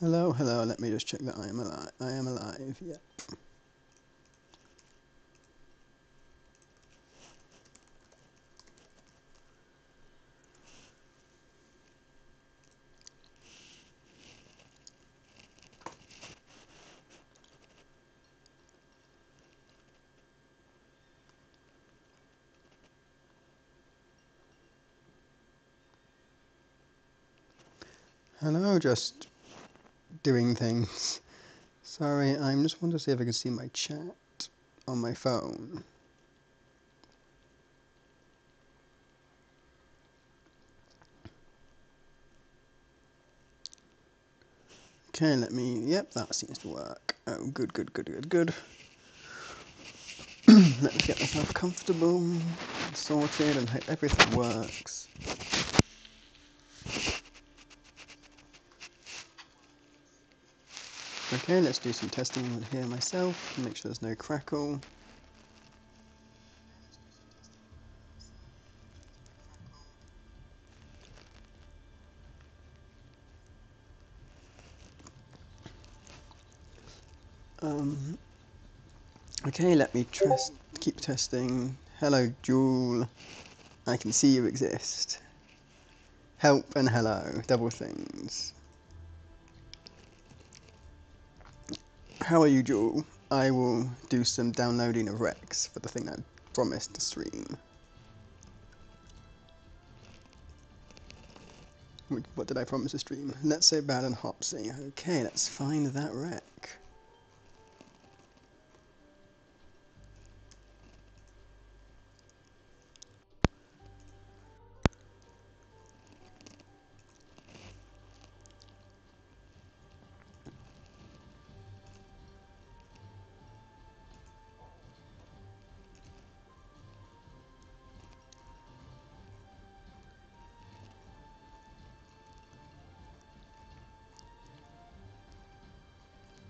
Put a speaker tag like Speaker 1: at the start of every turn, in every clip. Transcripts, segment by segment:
Speaker 1: Hello, hello, let me just check that I am alive. I am alive, yep. Hello, just doing things. Sorry, I just want to see if I can see my chat on my phone. Okay, yep, that seems to work. Oh, good. Let me get myself comfortable, sorted, and hope everything works. Okay, let's do some testing here myself, make sure there's no crackle. Okay, let me keep testing. Hello, Jewel. I can see you exist. Help and hello, double things. How are you, Jewel? I will do some downloading of Rex for the thing I promised to stream. What did I promise to stream? Letsobad and Hoppsy. Okay, let's find that rec.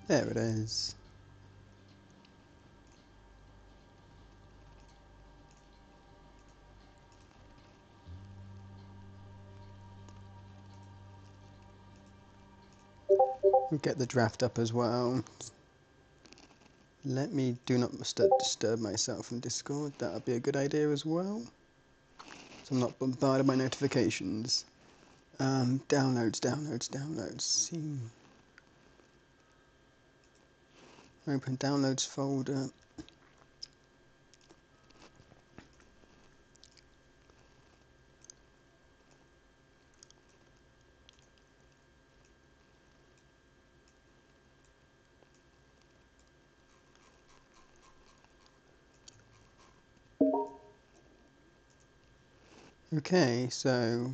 Speaker 1: There it is. We'll get the draft up as well. Let me do not disturb myself from Discord. That would be a good idea as well. So I'm not bombarded by notifications. Downloads. See. Open downloads folder. Okay, so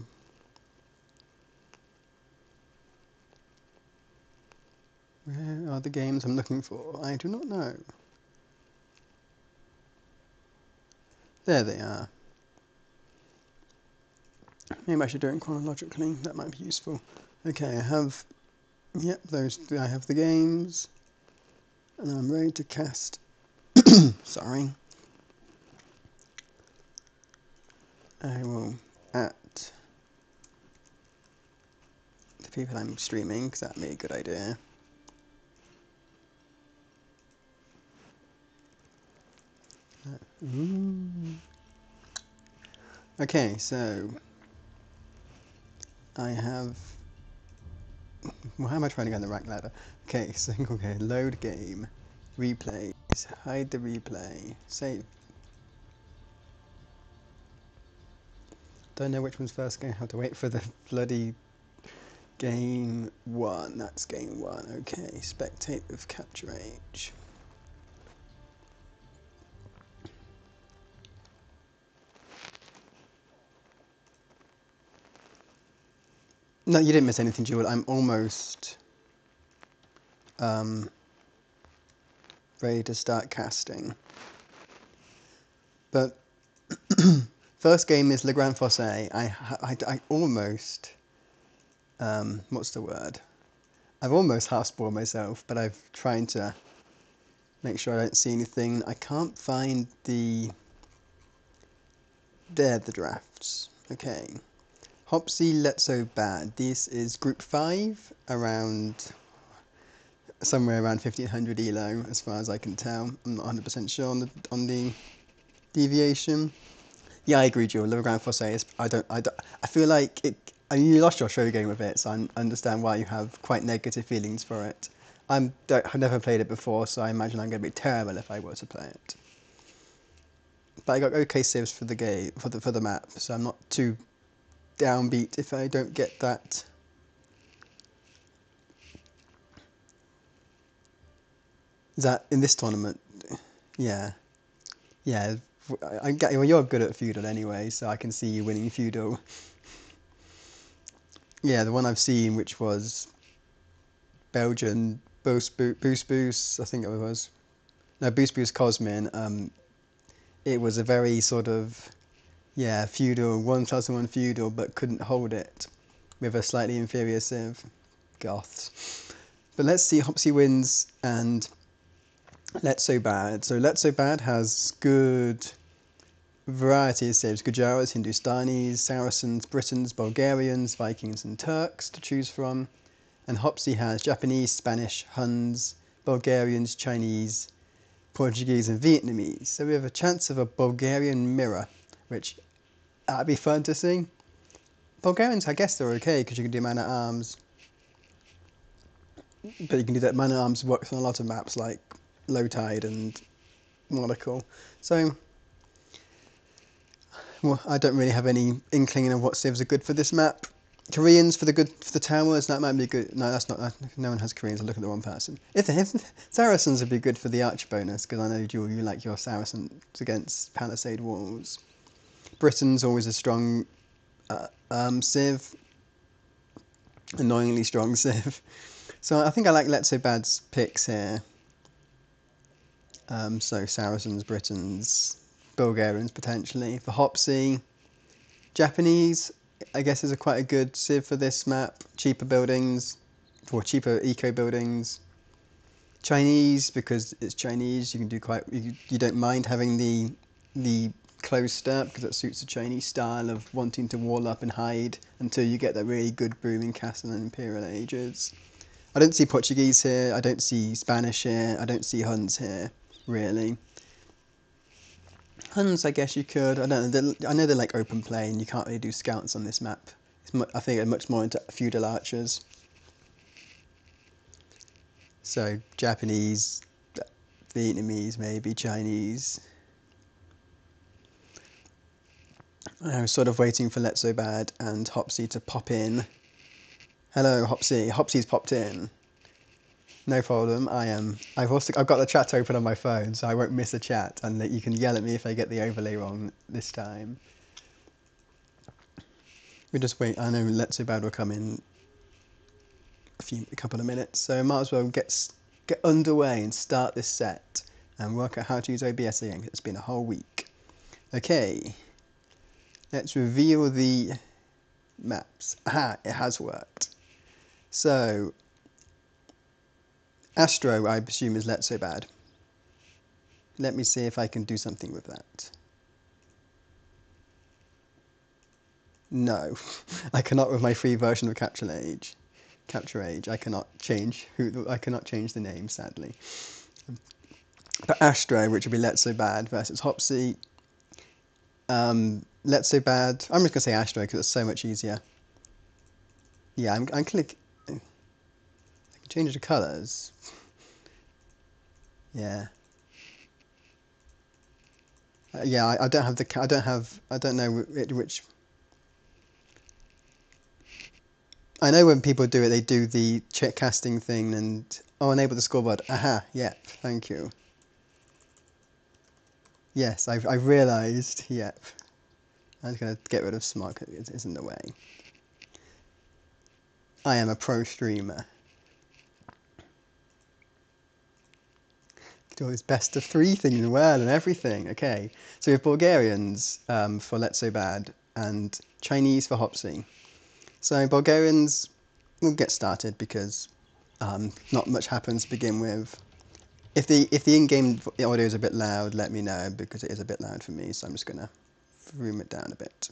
Speaker 1: where are the games I'm looking for? I do not know. There they are. Maybe I should do it chronologically. That might be useful. Okay, I have, yep, I have the games, and I'm ready to cast. Sorry. I will at the people I'm streaming, because that'd be a good idea. Okay, so I have. Why am I trying to go on the rank ladder? Okay, so okay, load game, replays, hide the replay, save. Don't know which one's first. Going to have to wait for the bloody game one. That's game one. Okay, spectate with capture age. No, you didn't miss anything, Jewel. I'm almost ready to start casting. But first game is Le Grand Fossé. I almost, what's the word? I've almost half spoiled myself, but I've trying to make sure I don't see anything. I can't find the drafts. Okay. Hoppsy, Letsobad. This is group 5 around somewhere around 1500 elo, as far as I can tell. I'm not 100% sure on the deviation. Yeah, I agree, Joel. Le Grand Fossé is. I feel like it. I mean, you lost your show game with it, so I understand why you have quite negative feelings for it. I've never played it before, so I imagine I'm going to be terrible if I were to play it. But I got okay saves for the game for the map, so I'm not too downbeat if I don't get that. Is that in this tournament? Yeah, yeah. Well, you're good at feudal anyway, so I can see you winning feudal. Yeah, the one I've seen, which was Belgian Boost, I think it was. No, Boost Cosmin. It was a very sort of, yeah, feudal, 1+1 feudal, but couldn't hold it with a slightly inferior civ. Goths. But let's see Hoppsywins and Letsobad. So Letsobad has good variety of civs: Gujaras, Hindustanis, Saracens, Britons, Bulgarians, Vikings and Turks to choose from. And Hopsy has Japanese, Spanish, Huns, Bulgarians, Chinese, Portuguese and Vietnamese. So we have a chance of a Bulgarian mirror, which that'd be fun to see. Bulgarians, I guess they're okay because you can do man at arms. But you can do that. Man at arms works on a lot of maps like Low Tide and Monaco. So well, I don't really have any inkling of what civs are good for this map. Koreans for the towers, that might be good. No, that's not. No one has Koreans. I look at the wrong person. If Saracens would be good for the arch bonus, because I know Jewel, you like your Saracens against palisade walls. Britain's always a strong civ, annoyingly strong civ. So I think I like Letsobad's picks here. So Saracens, Britons, Bulgarians potentially. For Hopsy, Japanese, I guess, is quite a good civ for this map. Cheaper buildings, for cheaper eco buildings. Chinese, because it's Chinese, you can do quite. You don't mind having the closed step because it suits the Chinese style of wanting to wall up and hide until you get that really good booming castle and imperial ages. I don't see Portuguese here. I don't see Spanish here. I don't see Huns here, really. Huns, I guess you could. I don't know. I know they're like open play, and you can't really do scouts on this map. I think they're much more into feudal archers. So Japanese, Vietnamese, maybe Chinese. I was sort of waiting for Letsobad and Hopsy to pop in. Hello, Hopsy. Hopsy's popped in. No problem. I've got the chat open on my phone, so I won't miss a chat, and you can yell at me if I get the overlay wrong this time. We just wait. I know Letsobad will come in a couple of minutes, so might as well get underway and start this set and work out how to use OBS again. It's been a whole week. Okay, let's reveal the maps. Aha, it has worked. So Astro, I presume, is Letsobad. Let me see if I can do something with that. No, I cannot with my free version of Capture Age. I cannot change the name, sadly. But Astro, which would be Letsobad versus Hopsy. Letsobad. I'm just gonna say Astro because it's so much easier. Yeah, I'm click. I can change the colours. Yeah. Yeah, I don't have the. I don't know which. I know when people do it, they do the check casting thing and enable the scoreboard. Aha, yep, thank you. Yes, I've realised. Yep, I'm just gonna get rid of smart because it is in the way. I am a pro streamer. Do his best of 3 thing as well and everything. Okay, so we have Bulgarians for Letsobad and Chinese for Hopsy. So Bulgarians, we'll get started because not much happens to begin with. If the in-game audio is a bit loud, let me know because it is a bit loud for me. So I'm just gonna room it down a bit,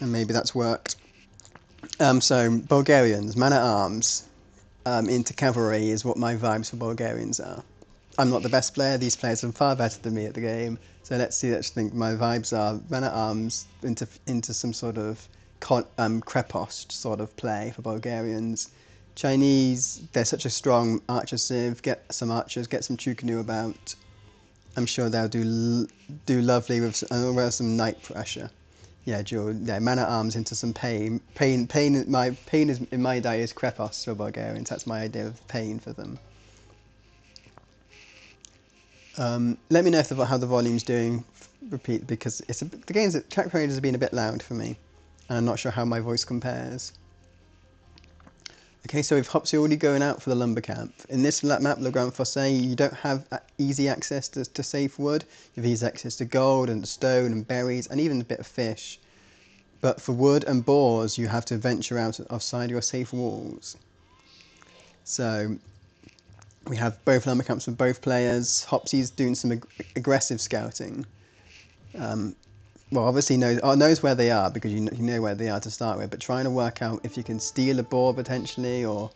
Speaker 1: and maybe that's worked. So Bulgarians, man-at-arms into cavalry is what my vibes for Bulgarians are. I'm not the best player. These players are far better than me at the game. So let's see. Let's think. My vibes are man-at-arms into some sort of crepost sort of play for Bulgarians. Chinese, they're such a strong archer civ. Get some archers. Get some Chukanu about. I'm sure they'll do lovely with some knight pressure. Yeah, Joe. Yeah, man-at-arms into some pain. Pain. My pain is in my day is crepos for Bulgarians. That's my idea of pain for them. Let me know how the volume's doing. Repeat, because the game's track period has been a bit loud for me, and I'm not sure how my voice compares. Okay, so we've Hoppsy already going out for the lumber camp. In this map, Le Grand Fossé, you don't have easy access to safe wood. You have easy access to gold and stone and berries and even a bit of fish. But for wood and boars, you have to venture outside your safe walls. So we have both lumber camps for both players. Hopsy's doing some aggressive scouting. Well, obviously knows where they are because you know where they are to start with, but trying to work out if you can steal a boar potentially or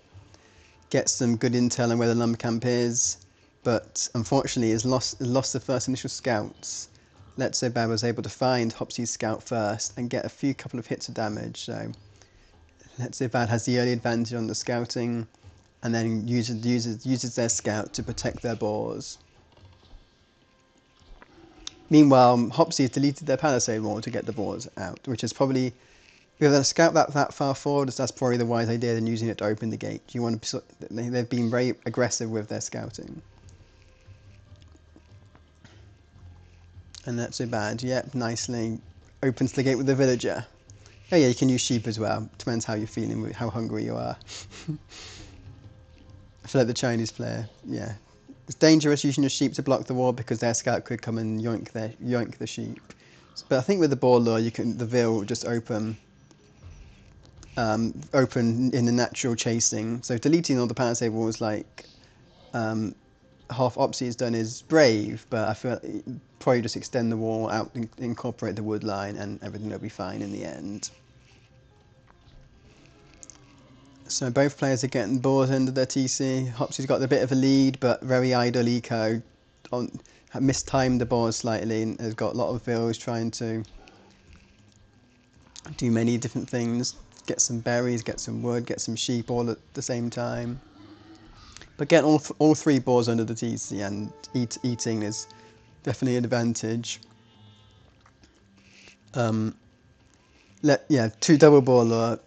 Speaker 1: get some good intel on where the lumber camp is. But unfortunately, has lost the first initial scouts. Letsobad was able to find Hopsy's scout first and get a couple of hits of damage. So Letsobad has the early advantage on the scouting, and then uses their scout to protect their boars. Meanwhile, Hopsy has deleted their palisade wall to get the boars out, which is probably, with a scout that far forward, that's probably the wise idea than using it to open the gate. They've been very aggressive with their scouting. And that's so bad. Yep, nicely opens the gate with the villager. Oh yeah, you can use sheep as well. Depends how you're feeling, how hungry you are. I feel like the Chinese player, yeah. It's dangerous using your sheep to block the wall because their scout could come and yoink the sheep. But I think with the boar lure, the veil will just open in the natural chasing. So deleting all the palisade walls like half Opsy has done is brave, but I feel like probably just extend the wall out, incorporate the wood line, and everything will be fine in the end. So both players are getting bored under their TC. Hopsy's got a bit of a lead, but very idle eco. Mistimed the boars slightly and has got a lot of vills trying to do many different things. Get some berries, get some wood, get some sheep all at the same time. But getting all three boars under the TC and eating is definitely an advantage. Two double boar lure.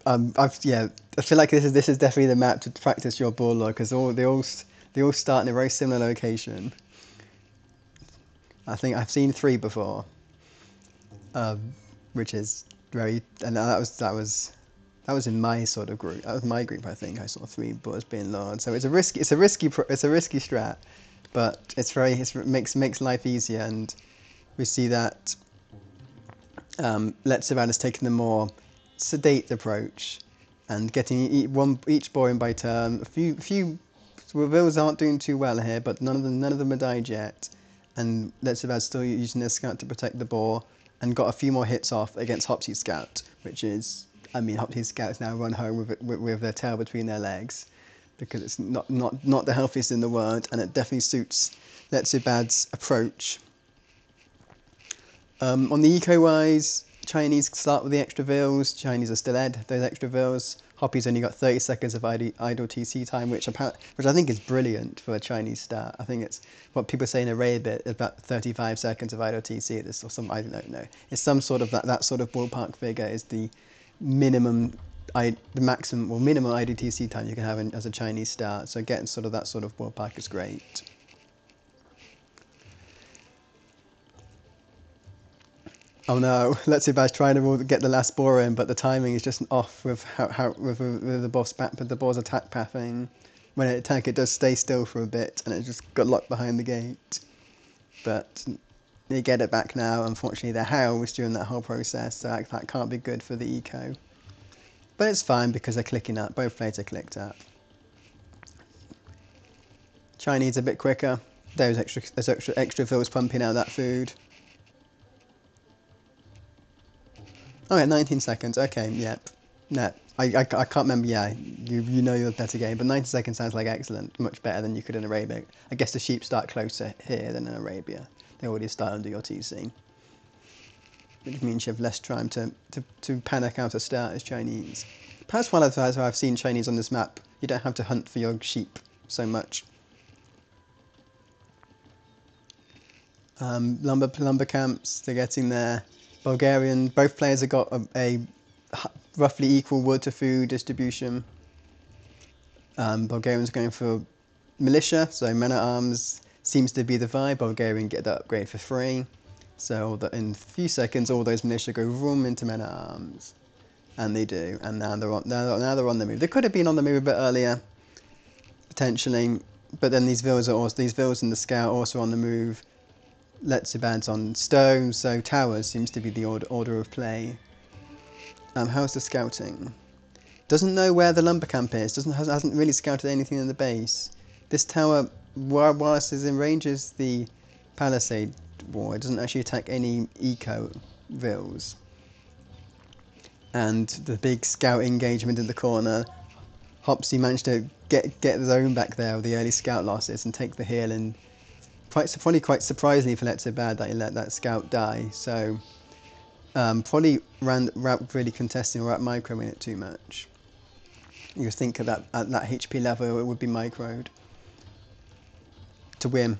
Speaker 1: I feel like this is definitely the map to practice your boar lure because they all start in a very similar location. I think I've seen 3 before, which is very, and that was in my sort of group. That was my group. I think I saw 3 boars being lured. So it's a risky strat, but it makes life easier, and we see that. Letsobad has taken the more sedate approach and getting each boar in by turn. A few reveals aren't doing too well here, but none of them have died yet. And Letsobad's still using their scout to protect the boar and got a few more hits off against Hopsy's scout, which is, Hopsy's scouts now run home with their tail between their legs because it's not the healthiest in the world, and it definitely suits Letsobad's approach. On the eco-wise, Chinese start with the extra vills. Chinese are still ahead, those extra vills. Hoppy's only got 30 seconds of idle TC time, which I think is brilliant for a Chinese start. I think it's what people say in Arabia, about 35 seconds of idle TC. Or some, I don't know. It's some sort of that sort of ballpark figure is the minimum idle TC time you can have as a Chinese start. So getting sort of that sort of ballpark is great. Oh no, Letsobad's trying to get the last boar in, but the timing is just off with with the boar's attack pathing. When it attacks, it does stay still for a bit, and it just got locked behind the gate. But they get it back now. Unfortunately, they're housed during that whole process, so that can't be good for the eco. But it's fine because they're clicking up. Both players are clicked up. Chinese a bit quicker. There's extra vills pumping out that food. Oh yeah, 19 seconds. Okay, yep. No, I can't remember. Yeah, you know your better game, but 90 seconds sounds like excellent, much better than you could in Arabia. I guess the sheep start closer here than in Arabia. They already start under your TC, which means you have less time to panic out a start as Chinese. Perhaps one of the times I've seen Chinese on this map, you don't have to hunt for your sheep so much. Lumber camps, they're getting there. Bulgarian, both players have got a roughly equal wood to food distribution. Bulgarians going for militia, so men at arms seems to be the vibe. Bulgarian get that upgrade for free, so that in a few seconds all those militia go vroom into men at arms, and they do. And now they're on the move. They could have been on the move a bit earlier, potentially, but then these villas and the scout also on the move. Letsobad's on stone, so towers seems to be the order of play. How's the scouting? Doesn't know where the lumber camp is. Hasn't really scouted anything in the base. This tower, whilst is in range as the palisade wall, it doesn't actually attack any eco vills. And the big scout engagement in the corner. Hoppsy managed to get his own back there with the early scout losses and take the hill, and probably quite surprisingly for Letsobad that he let that scout die. So probably really contesting or microing it too much. You would think at that HP level it would be microed to win.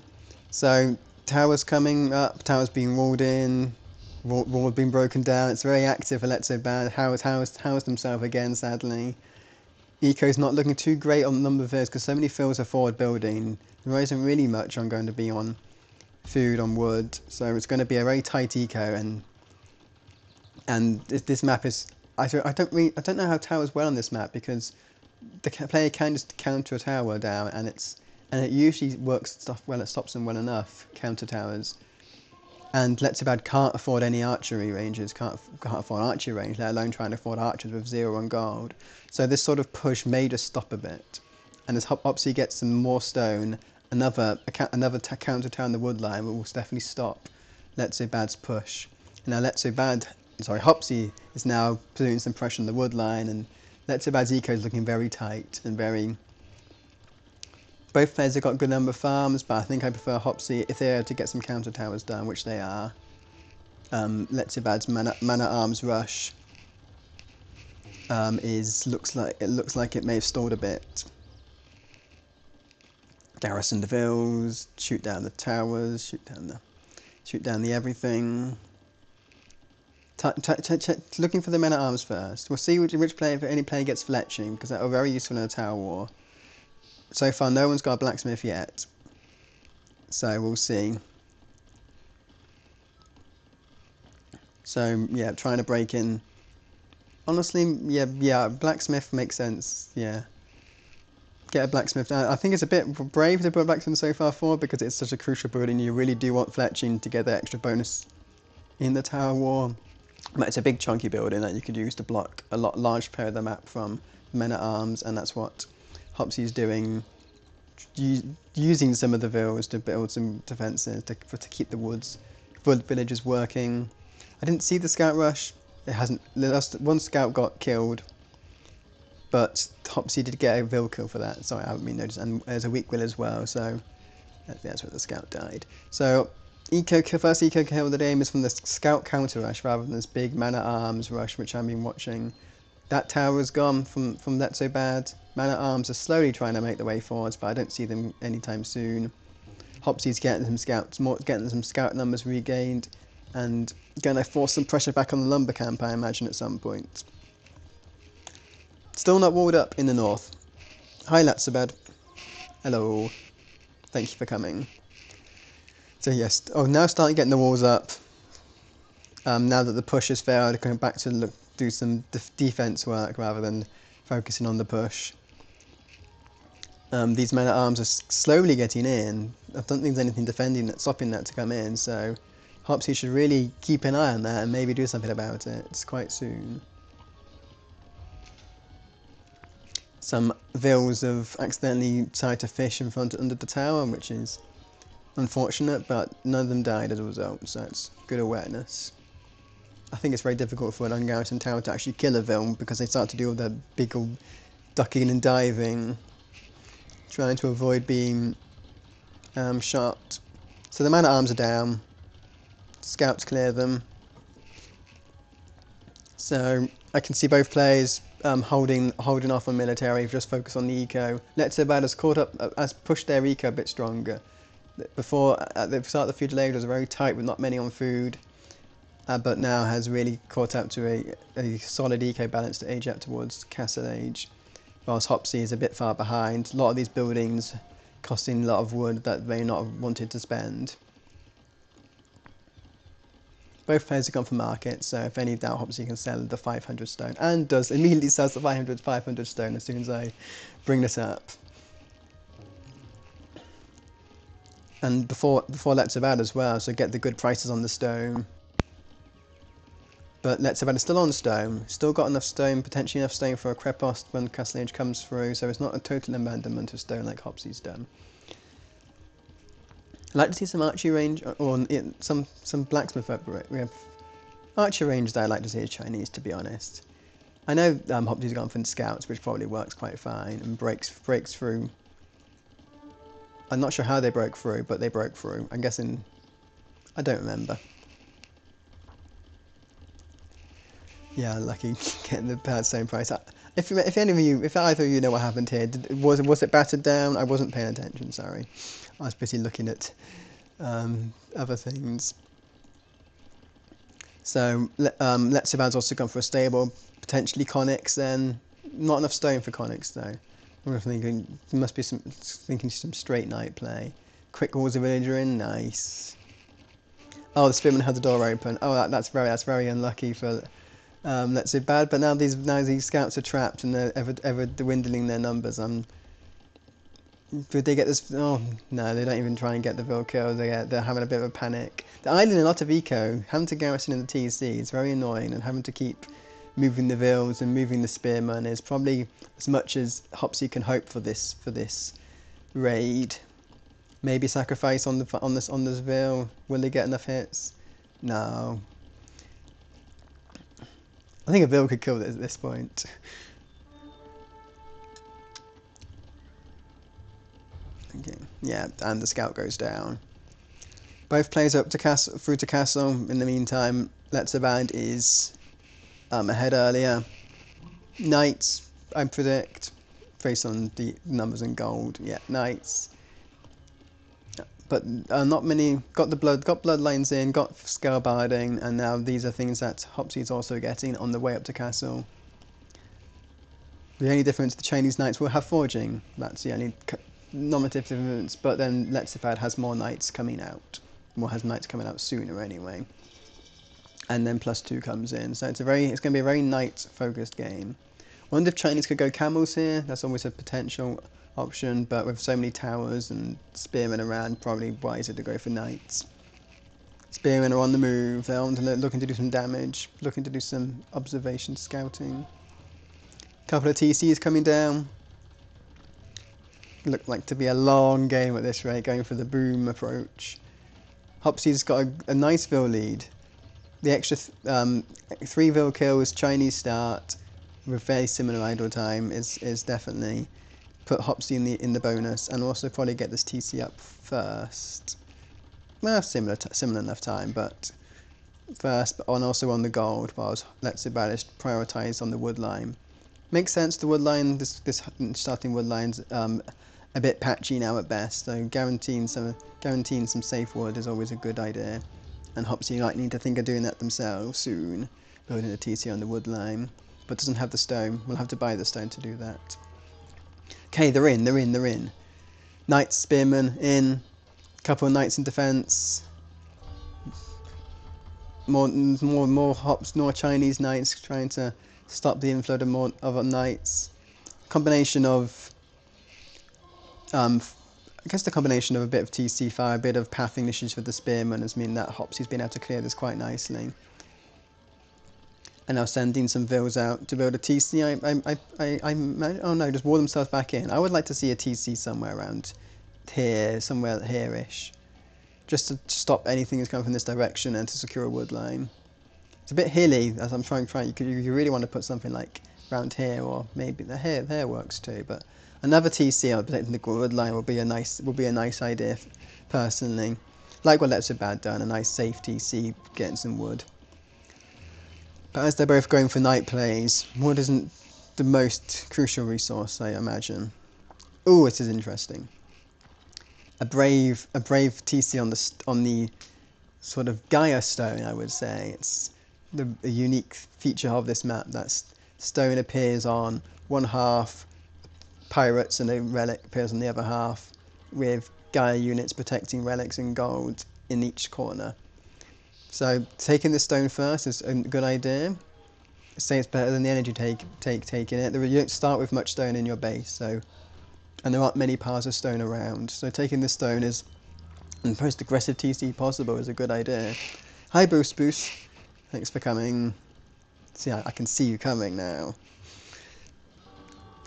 Speaker 1: So towers coming up, towers being walled in, wall being broken down. It's very active for Letsobad. Housed themselves again, sadly. Eco's not looking too great on the number of villas because so many fills are forward building. There isn't really much on going to be on food, on wood, so it's going to be a very tight eco. And this map is I don't know how towers well on this map, because the player can just counter a tower down, and it usually works stuff well. It stops them well enough, counter towers. And Letsobad can't afford any archery ranges, can't afford archery range, let alone trying to afford archers with 0 on gold. So this sort of push may just stop a bit. And as Hoppsy gets some more stone, another counter tower in the wood line will definitely stop Letsobad's push. And now Hoppsy is now putting some pressure on the wood line, and Letsobad's eco is looking very tight and very... Both players have got a good number of farms, but I think I prefer Hoppsy if they are to get some counter towers done, which they are. Letsobad's man at arms rush looks like it may have stalled a bit. Garrison the vills, shoot down the towers, shoot down the everything. Looking for the men at arms first. We'll see which player, if any player gets fletching, because that are very useful in a tower war. So far, no one's got a blacksmith yet, so we'll see. So yeah, trying to break in. Honestly, yeah, blacksmith makes sense. Yeah, get a blacksmith. I think it's a bit brave to put a blacksmith so far forward, because it's such a crucial building. You really do want fletching to get the extra bonus in the tower war. But it's a big chunky building that you could use to block a large part of the map from men at arms, and that's what Hoppsy's doing, using some of the villas to build some defences to keep the wood villages working. I didn't see the scout rush. One scout got killed, but Hoppsy did get a vill kill for that. Sorry, I haven't been noticed. And there's a weak will as well, so that's where the scout died. So first eco kill of the game is from the scout counter rush rather than this big man at arms rush, which I've been watching. That tower is gone from Letsobad. Man at arms are slowly trying to make their way forwards, but I don't see them anytime soon. Hoppsy's getting some scout numbers regained, and going to force some pressure back on the lumber camp, I imagine, at some point. Still not walled up in the north. Hi, Letsobad. Hello. Thank you for coming. So yes, now starting getting the walls up. Now that the push has failed, going back to do some defense work rather than focusing on the push. These men at arms are slowly getting in. I don't think there's anything stopping that to come in, so Hoppsy should really keep an eye on that and maybe do something about it. It's quite soon. Some vills have accidentally tried to fish under the tower, which is unfortunate, but none of them died as a result, so it's good awareness. I think it's very difficult for an ungarrisoned tower to actually kill a villain because they start to do all the big old ducking and diving, trying to avoid being shot. So the man-at-arms are down. Scouts clear them. So I can see both players holding off on military, just focus on the eco. Letsobad has caught up, has pushed their eco a bit stronger. Before, at the start of the feudal age, was very tight with not many on food, but now has really caught up to a solid eco balance to age up towards Castle Age. Whilst Hoppsy is a bit far behind. A lot of these buildings costing a lot of wood that they not wanted to spend. Both players have gone for market, so if any doubt, Hoppsy can sell the 500 stone, and does immediately sells the 500 stone as soon as I bring this up. And before Letsobad as well, so get the good prices on the stone. But Letsobad is still on stone, still got enough stone, potentially enough stone for a Krepos when Castle Age comes through, so it's not a total abandonment of stone like Hoppsy's done. I'd like to see some archery range, or some blacksmith upgrade. We have archery range that I'd like to see as Chinese, to be honest. I know Hoppsy's gone for scouts, which probably works quite fine, and breaks through. I'm not sure how they broke through, but they broke through. I'm guessing, I don't remember. Yeah, lucky getting the same price. If either of you know what happened here, was it battered down? I wasn't paying attention. Sorry, I was busy looking at other things. So Letsobad's also gone for a stable, potentially Conics. Then not enough stone for Conics though. I'm thinking there must be some straight knight play. Quick Walls of Villager in, nice. Oh, the Spearman had the door open. Oh, that's very unlucky for. Letsobad, but now these scouts are trapped and they're ever dwindling their numbers. Would they get this? Oh no, they don't even try and get the Vil kill. They're having a bit of a panic. They're idling a lot of eco, having to garrison in the TC is very annoying, and having to keep moving the Vils and moving the Spearman is probably as much as Hoppsy can hope for this raid. Maybe sacrifice on this Vil. Will they get enough hits? No. I think a Vil could kill it at this point. Okay. Yeah, and the scout goes down. Both players up to castle, through to castle. In the meantime, Letsobad is ahead earlier. Knights, I predict, based on the numbers in gold. Yeah, knights. But not many got bloodlines in, got scalebarding, and now these are things that Hoppsy's also getting on the way up to castle. The only difference, the Chinese knights will have forging. That's the only nominative difference. But then Letsobad has more knights coming out. Has knights coming out sooner anyway. And then +2 comes in, so it's going to be a very knight-focused game. I wonder if Chinese could go camels here. That's always a potential option, but with so many towers and spearmen around, probably wiser to go for knights. Spearmen are on the move. They're looking to do some damage, looking to do some observation scouting. Couple of TCs coming down. Look like to be a long game at this rate, going for the boom approach. Hoppsy's got a nice Vil lead. The extra 3 Vil kills, Chinese start, with very similar idle time is definitely put Hoppsy in the bonus, and also probably get this TC up first. Well, similar enough time, but first, and also on the gold, whilst Letsobad is prioritised on the wood line. Makes sense. The wood line, this starting wood line's a bit patchy now at best, so guaranteeing some safe wood is always a good idea. And Hoppsy might need to think of doing that themselves soon, building a TC on the wood line, but doesn't have the stone. We'll have to buy the stone to do that. Okay, they're in. Knights, spearmen in. Couple of knights in defence. More Chinese knights trying to stop the inflow of more other knights. Combination of, I guess the combination of a bit of TC fire, a bit of pathing issues with the spearmen has meant that Hoppsy's been able to clear this quite nicely. And now sending some Vils out to build a TC. Oh no, just wall themselves back in. I would like to see a TC somewhere around here, somewhere here-ish. Just to stop anything that's coming from this direction and to secure a wood line. It's a bit hilly, as I'm trying. You really want to put something like around here, or maybe there works too. But another TC on protecting the wood line will be a nice idea, personally. Like what Letsobad done, a nice safe TC getting some wood. But as they're both going for night plays, wood isn't the most crucial resource, I imagine. Ooh, it is interesting. A brave TC on the sort of Gaia stone, I would say. It's a unique feature of this map. That stone appears on one half, pirates, and a relic appears on the other half, with Gaia units protecting relics and gold in each corner. So taking the stone first is a good idea. Say it's better than the energy taking it. You don't start with much stone in your base, and there aren't many piles of stone around. So taking the stone is the most aggressive TC possible is a good idea. Hi Boost Boost, thanks for coming. See, I can see you coming now.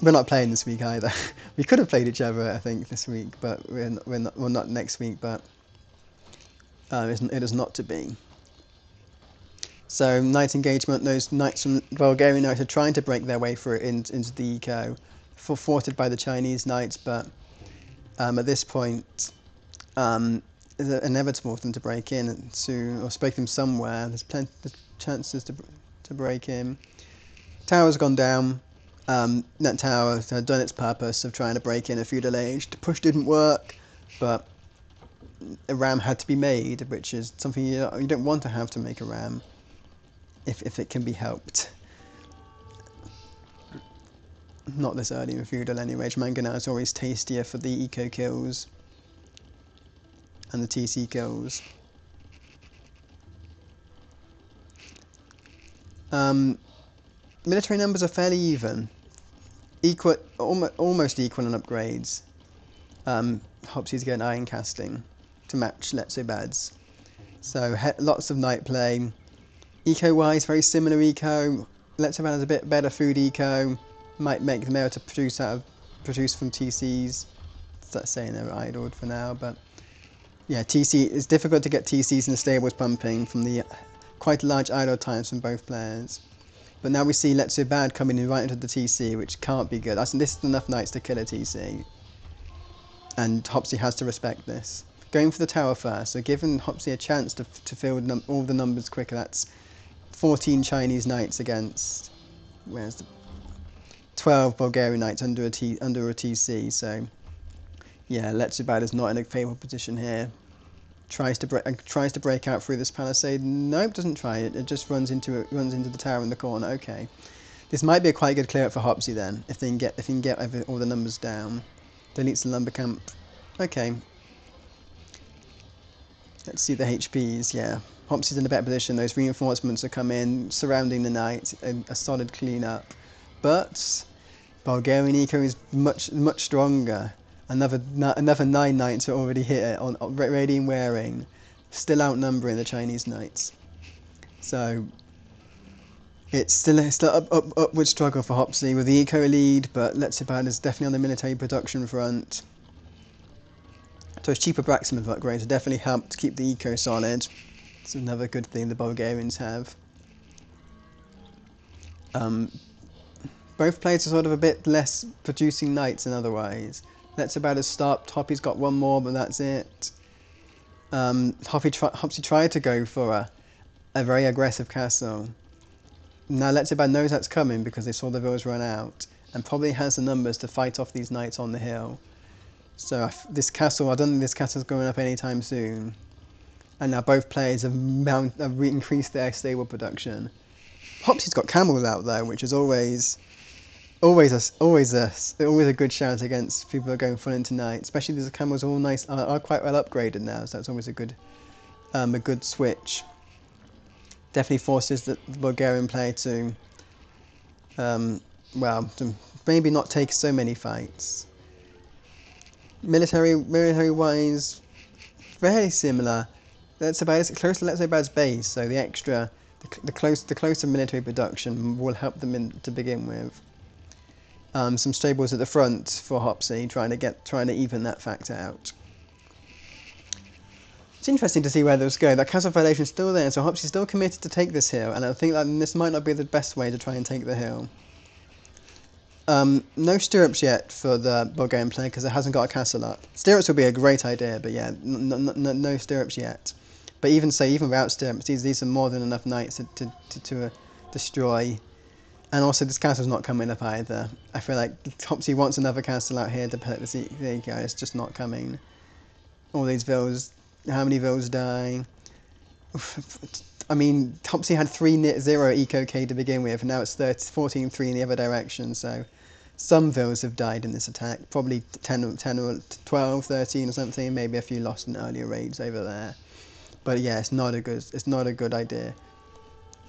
Speaker 1: We're not playing this week either. We could have played each other, I think, this week, but we're not, well, not next week, but it is not to be. So night engagement, those knights from Bulgarian knights are trying to break their way through into the eco, thwarted by the Chinese knights, but at this point, it's inevitable for them to break in soon, or break them somewhere. There's plenty of chances to break in. Tower's gone down. That tower had done its purpose of trying to break in a feudal age. The push didn't work, but a ram had to be made, which is something you don't want to have to make a ram, if it can be helped. Not this early in feudal anyway. Mangonel is always tastier for the eco kills and the TC kills. Military numbers are fairly even, almost equal on upgrades. Hoppsy's getting iron casting to match Letsobad's. So lots of night play. Eco-wise, very similar eco. Letsobad has a bit better food eco. Might make them able to produce from TCs. That's saying they're idled for now, but yeah, TC it's difficult to get TCs in the stables pumping from the quite large idle times from both players. But now we see Letsobad coming in right into the TC, which can't be good. This is enough knights to kill a TC, and Hoppsy has to respect this. Going for the tower first, so giving Hoppsy a chance to fill all the numbers quicker. That's 14 Chinese knights against 12 Bulgarian knights under a TC. So yeah, Letsobad is not in a favourable position here. Tries to break out through this palisade. Nope, doesn't try it. It just runs into the tower in the corner. Okay, this might be a quite good clear up for Hoppsy then, if they can get all the numbers down. Deletes the lumber camp. Okay. Let's see the HPs. Yeah, Hoppsy's in a better position. Those reinforcements are coming, surrounding the knight. A solid clean up, but Bulgarian eco is much stronger. Another 9 knights are already here, ready and wearing, still outnumbering the Chinese knights. So it's still upward struggle for Hoppsy with the eco lead, but Letsobad is definitely on the military production front. Those cheaper blacksmith upgrades have definitely helped to keep the eco solid. It's another good thing the Bulgarians have. Both players are sort of a bit less producing knights than otherwise. Letsobad has stopped. Hoppy's got one more, but that's it. Hoppsy tried to go for a very aggressive castle. Now Letsobad knows that's coming because they saw the villas run out, and probably has the numbers to fight off these knights on the hill. So this castle, I don't think this castle's going up anytime soon. And now both players have increased their stable production. Hoppsy's got camels out there, which is always a good shout against people who are going full into night. Especially the camels are all nice, are quite well upgraded now, so that's always a good switch. Definitely forces the Bulgarian player to to maybe not take so many fights. Military wise, very similar. It's close to Letsobad's base, so the closer military production will help them to begin with. Some stables at the front for Hoppsy, trying to even that fact out. It's interesting to see where those go. That castle foundation is still there, so Hopsy's still committed to take this hill, and I think that this might not be the best way to try and take the hill. No stirrups yet for the Bulgarian player because it hasn't got a castle up. Stirrups would be a great idea, but yeah, no stirrups yet. But even without stirrups, these are more than enough knights to destroy. And also, this castle's not coming up either. I feel like Hopsy wants another castle out here to put the sea. There you go, it's just not coming. All these vills, how many vills die? I mean, Hopsy had 3-0 eco K to begin with, and now it's 14-3 in the other direction, so some vills have died in this attack, probably 10 or 12, 13 or something, maybe a few lost in earlier raids over there. But yeah, it's not a good idea.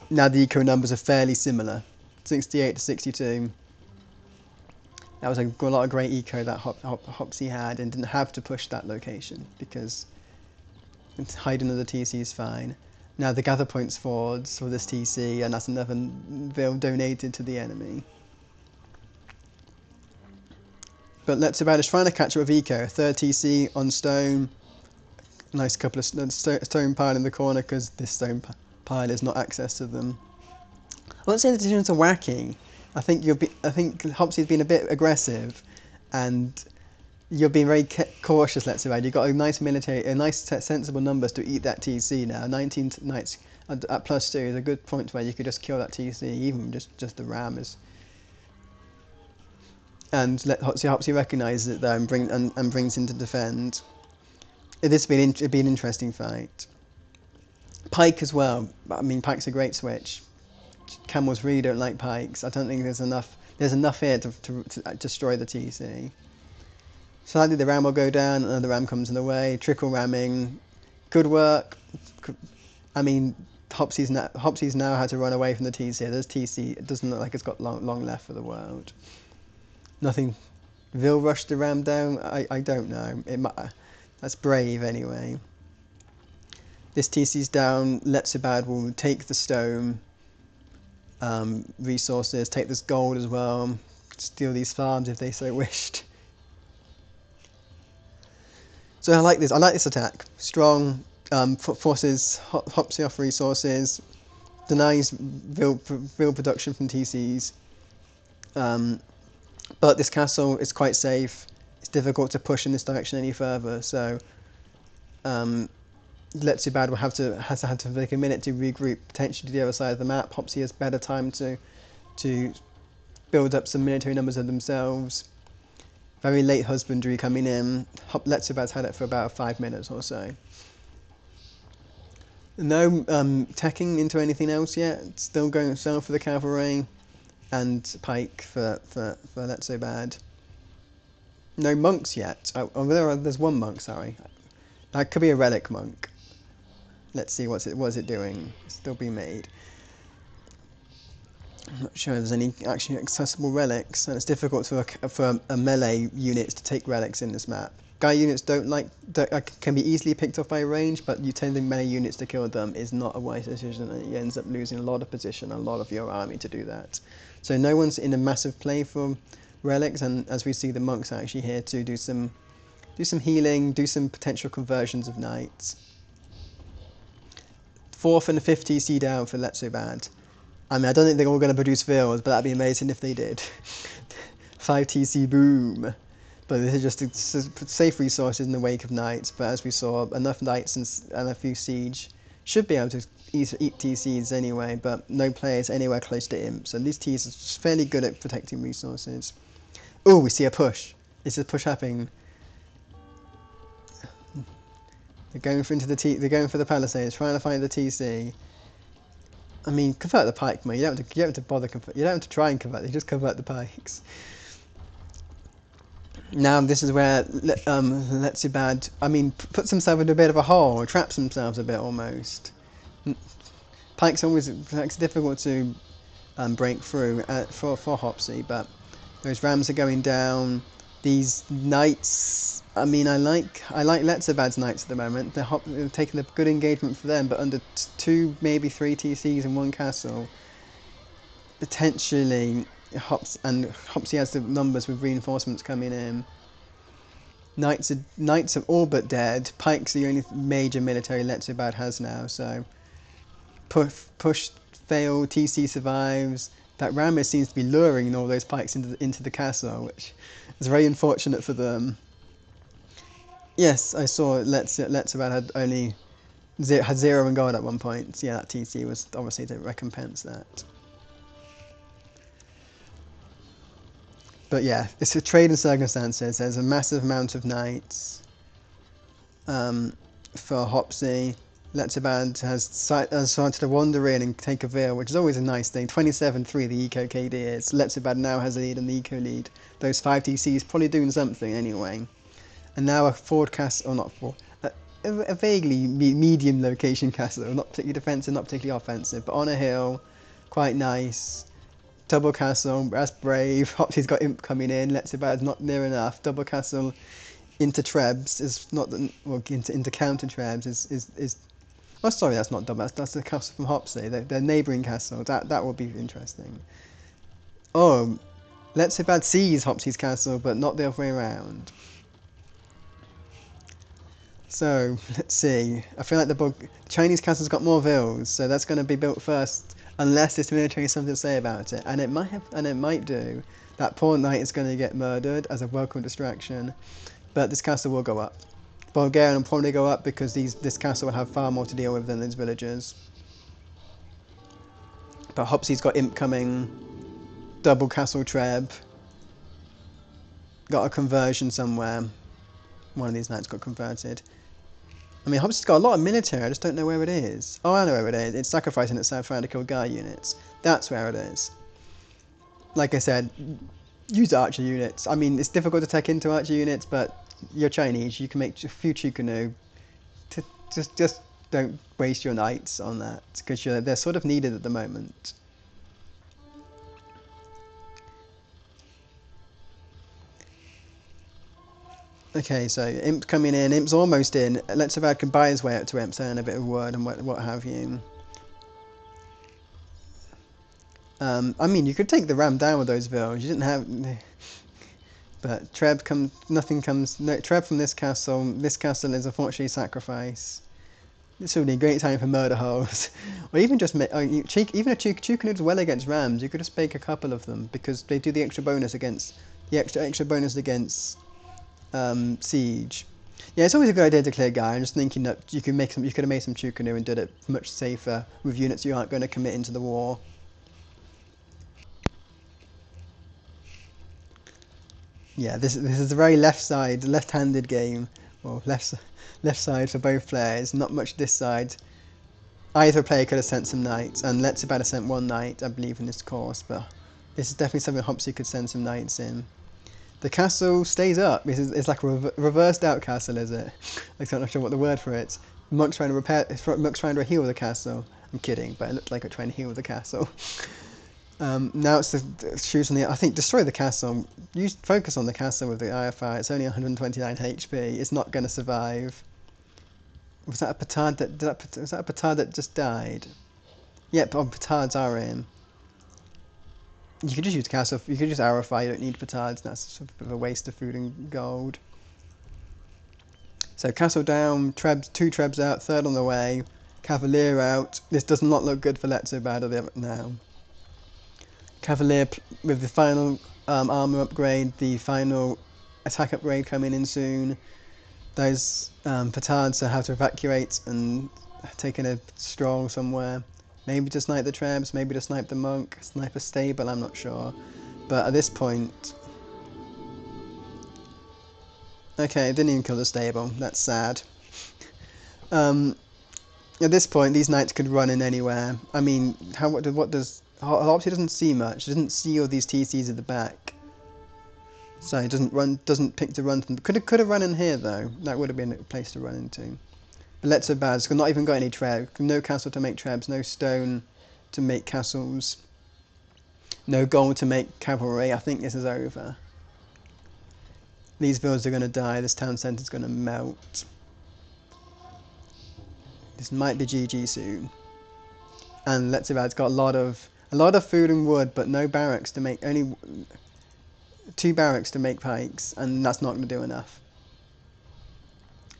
Speaker 1: Now the eco numbers are fairly similar, 68 to 62. That was a lot of great eco that Hopsy had, and didn't have to push that location because hiding under the TC is fine. Now the gather points forwards for this TC, and that's another vill donated to the enemy. But Letsobad is trying to catch up with eco. Third TC on stone. Nice couple of stone pile in the corner because this stone pile is not access to them. I won't say the decisions are wacky. I think Hopsy's been a bit aggressive, and you're being very cautious, Letsobad. You've got a nice sensible numbers to eat that TC now. 19 knights at +2 is a good point where you could just kill that TC, even just the ram is. And let Hopsy recognises it though, and brings in to defend. This has been an interesting fight. Pike as well. I mean, Pike's a great switch. Camels really don't like pikes. I don't think there's enough here to destroy the TC. Sadly, the ram will go down, and the ram comes in the way. Trickle ramming, good work. I mean, Hopsy's now had to run away from the TC. There's TC. It doesn't look like it's got long left for the world. Nothing. Vil rushed the ram down. I don't know. That's brave anyway. This TC's down. Letsobad will take the stone resources, take this gold as well, steal these farms if they so wished. So I like this attack. Strong, forces Hopsy off resources, denies vil production from TCs. But this castle is quite safe. It's difficult to push in this direction any further, so Letsobad will have to take a minute to regroup, potentially to the other side of the map. Hopsy has better time to build up some military numbers of themselves. Very late husbandry coming in. Letsobad's had it for about 5 minutes or so. No teching into anything else yet. Still going for the cavalry and pike for Letsobad. No monks yet. Oh, there's one monk. Sorry, that could be a relic monk. Let's see what's it doing. It's still being made. I'm not sure there's any actually accessible relics, and it's difficult for a melee units to take relics in this map. Guy units can be easily picked off by range, but you tend melee units to kill them is not a wise decision, and it ends up losing a lot of position, a lot of your army to do that. So no one's in a massive play for relics, and as we see, the monks are actually here to do some healing, do some potential conversions of knights. 4th and 5th TC down for Letsobad. I mean, I don't think they're all going to produce vills, but that'd be amazing if they did. 5 TC boom. But this is just safe resources in the wake of knights. But as we saw, enough knights and a few siege should be able to eat TCs anyway. But no players anywhere close to imps. So these TCs are fairly good at protecting resources. Oh, we see a push. Is this push happening? They're going for the palisades, trying to find the TC. I mean, convert the pike, man. You don't have to bother. You don't have to try and convert. You just convert the pikes. Now this is where Letsobad, I mean, puts himself in a bit of a hole, traps themselves a bit almost. Pikes difficult to break through for Hopsy, but those rams are going down. These knights, I mean, I like Letsobad's knights at the moment. They're taking a good engagement for them, but under 2, maybe 3 TCs in one castle, potentially Hopsy has the numbers with reinforcements coming in. Knights are all but dead. Pike's the only major military Letsobad has now, so push, fail, TC survives. That Rammus seems to be luring all those pikes into the castle, which is very unfortunate for them. Yes, I saw Letsobad had only had 0 in gold at one point. So yeah, that TC was obviously to recompense that. But yeah, it's a trade in circumstances. There's a massive amount of knights for Hoppsy. Letsobad has started to wander in and take a veil, which is always a nice thing. 27-3 the eco KD is. Letsobad now has a lead in the eco lead. Those 5 TCs probably doing something anyway. And now a forward castle, or not forward, a vaguely medium location castle, not particularly defensive, not particularly offensive, but on a hill, quite nice. Double castle, that's brave. Hopsy's got imp coming in. Letsobad's not near enough. Double castle into Trebs is not well, into counter Trebs is. Oh, sorry, that's not double. That's the castle from Hoppsy. Their neighbouring castle. That will be interesting. Oh, Letsobad sees Hopsy's castle, but not the other way around. So let's see. I feel like the Chinese castle's got more villas, so that's going to be built first, unless this military has something to say about it, and it might have, and it might do. That poor knight is going to get murdered as a welcome distraction, but this castle will go up. Bulgarian will probably go up because this castle will have far more to deal with than these villagers. But Hopsy's got imp coming, double castle Treb, got a conversion somewhere. One of these knights got converted. I mean, Hobbs has got a lot of military, I just don't know where it is. Oh, I know where it is. It's sacrificing itself trying to kill guy units. That's where it is. Like I said, use archer units. I mean, it's difficult to tech into archer units, but you're Chinese, you can make a few Chukunu. Just don't waste your knights on that, because they're sort of needed at the moment. Okay, so Imp's coming in. Imp's almost in. Letsobad can buy his way up to Imp, earn a bit of wood and what have you. I mean, you could take the ram down with those vills. You didn't have... But Treb comes... Nothing comes... No, Treb from this castle. This castle is unfortunately sacrifice. This would be a great time for murder holes. Or even just... even if Chukunu well against rams, you could just make a couple of them, because they do the extra bonus against... The extra bonus against... siege. Yeah, it's always a good idea to clear guy. I'm just thinking that you could have made some Chukunu and did it much safer with units you aren't going to commit into the war. Yeah, this is a very left-handed game. Well, left side for both players. Not much this side. Either player could have sent some knights, and Letsobad have sent 1 knight, I believe, in this course. But this is definitely something Hoppsy could send some knights in. The castle stays up. It's like a reversed out castle, is it? I'm not sure what the word for it. Monk's trying to heal the castle. I'm kidding, but it looked like it's trying to heal the castle. Now it's the shoot on the. I think destroy the castle. Focus on the castle with the IFR. It's only 129 HP. It's not going to survive. Was that a petard was that a petard that just died? Yep, petards are in. You could just use castle. You could just arrow fire. You don't need petards. That's sort of a waste of food and gold. So castle down. 2 trebs out. 3rd on the way. Cavalier out. This does not look good for Letsobad now. Cavalier with the final armor upgrade, the final attack upgrade coming in soon. Those petards are how to evacuate and taking a stroll somewhere. Maybe to snipe the trebs, maybe to snipe the monk, snipe a stable, I'm not sure. But at this point... Okay, it didn't even kill the stable, that's sad. At this point, these knights could run in anywhere. I mean, what does... Hoppsy doesn't see much, doesn't see all these TCs at the back. So it doesn't pick to run from... Could have run in here though, that would have been a place to run into. Letsobad's not even got any treb, no castle to make trebs, no stone to make castles, no gold to make cavalry. I think this is over. These villas are going to die, this town centre's going to melt. This might be GG soon. And Letsobad's got a lot of food and wood, but no barracks to make, only 2 barracks to make pikes, and that's not going to do enough.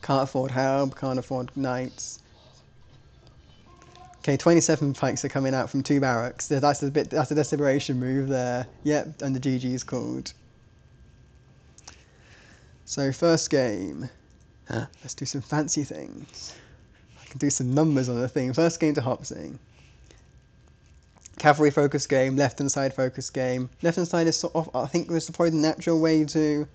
Speaker 1: Can't afford help, can't afford knights. Okay, 27 pikes are coming out from 2 barracks. That's a desperation move there. Yep, and the GG is called. So first game, let's do some fancy things. I can do some numbers on the thing. First game to Hoppsy. Cavalry focus game, left hand side focus game. Left hand side is sort of, I think, was probably the natural way to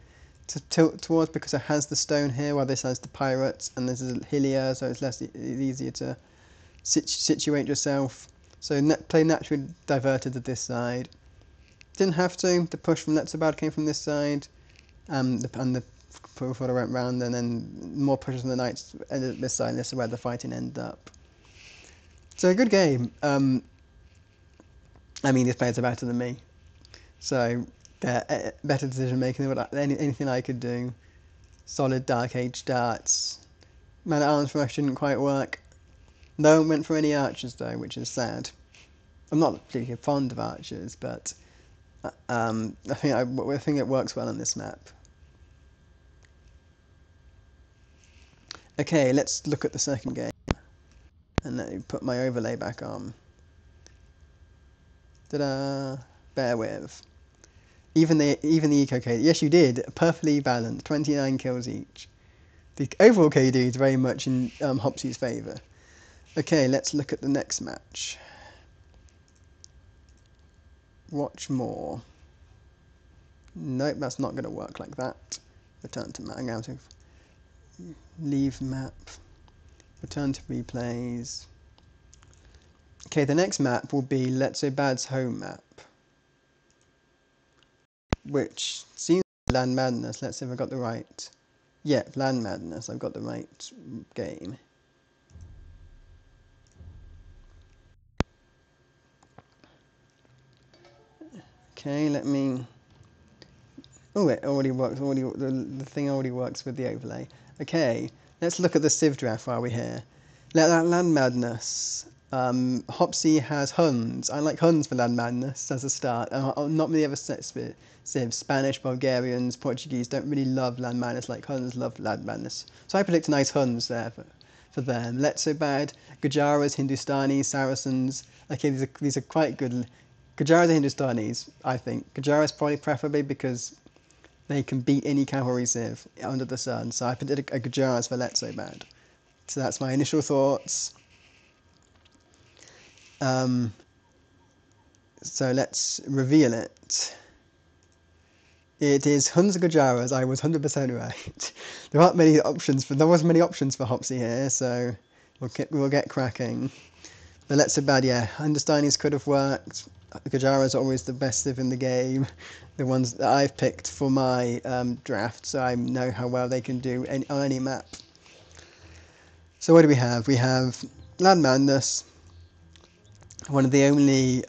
Speaker 1: tilt towards because it has the stone here, while this has the pirates, and this is hillier, so it's easier to situate yourself. So play naturally diverted to this side. Didn't have to. The push from Letsobad came from this side, and the Purple went round, and then more pushes from the knights ended at this side. And this is where the fighting ended up. So a good game. I mean, these players are better than me, so they're better decision making than anything I could do. Solid Dark Age stats. Man at arms rush didn't quite work. No one went for any archers though, which is sad. I'm not particularly fond of archers, but I think it works well on this map. Okay, let's look at the second game, and let me put my overlay back on. Ta-da! Bear with. Even the eco KD, yes you did, perfectly balanced, 29 kills each. The overall KD is very much in Hoppsy's favour. Okay, let's look at the next match. Watch more. Nope, that's not going to work like that. Return to map. I'm going to leave map. Return to replays. Okay, the next map will be Letsobad's home map, which seems Land Madness. Let's see if I got the right. Yep, Land Madness. I've got the right game. Okay, let me. Oh, it already works. The thing already works with the overlay. Okay, let's look at the Superdraft while we're here. Land Madness. Hoppsy has Huns. I like Huns for Land Madness as a start. Not many other Civs. Spanish, Bulgarians, Portuguese don't really love Land Madness like Huns love Land Madness. So I predict nice Huns there for them. Letsobad, Gujaras, Hindustanis, Saracens. Okay, these are quite good. Gujaras and Hindustanis, I think. Gujaras probably preferably because they can beat any cavalry civ under the sun. So I predict a Gujaras for Letsobad. So that's my initial thoughts. So let's reveal it. It is Huns and Gujaras. I was 100% right. There wasn't many options for Hoppsy here, so we'll get cracking. But Letsobad, yeah, Hindustanis could have worked. Gujaras are always the best civ in the game. The ones that I've picked for my draft, so I know how well they can do on any map. So what do we have? We have Land Madness, one of the only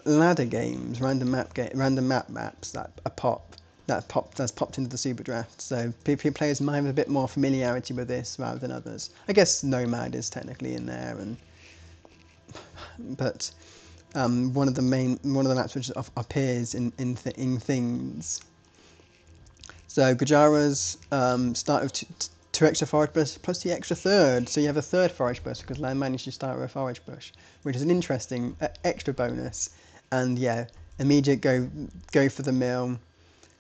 Speaker 1: ladder games, random map maps that's popped into the Superdraft. So players might have a bit more familiarity with this rather than others. I guess Nomad is technically in there, but one of the maps which appears in things. So Gujaras start with 2 extra forage bush plus the extra third, so you have a third forage bush because Land Madness you start with a forage bush, which is an interesting extra bonus. And yeah, immediate go for the mill,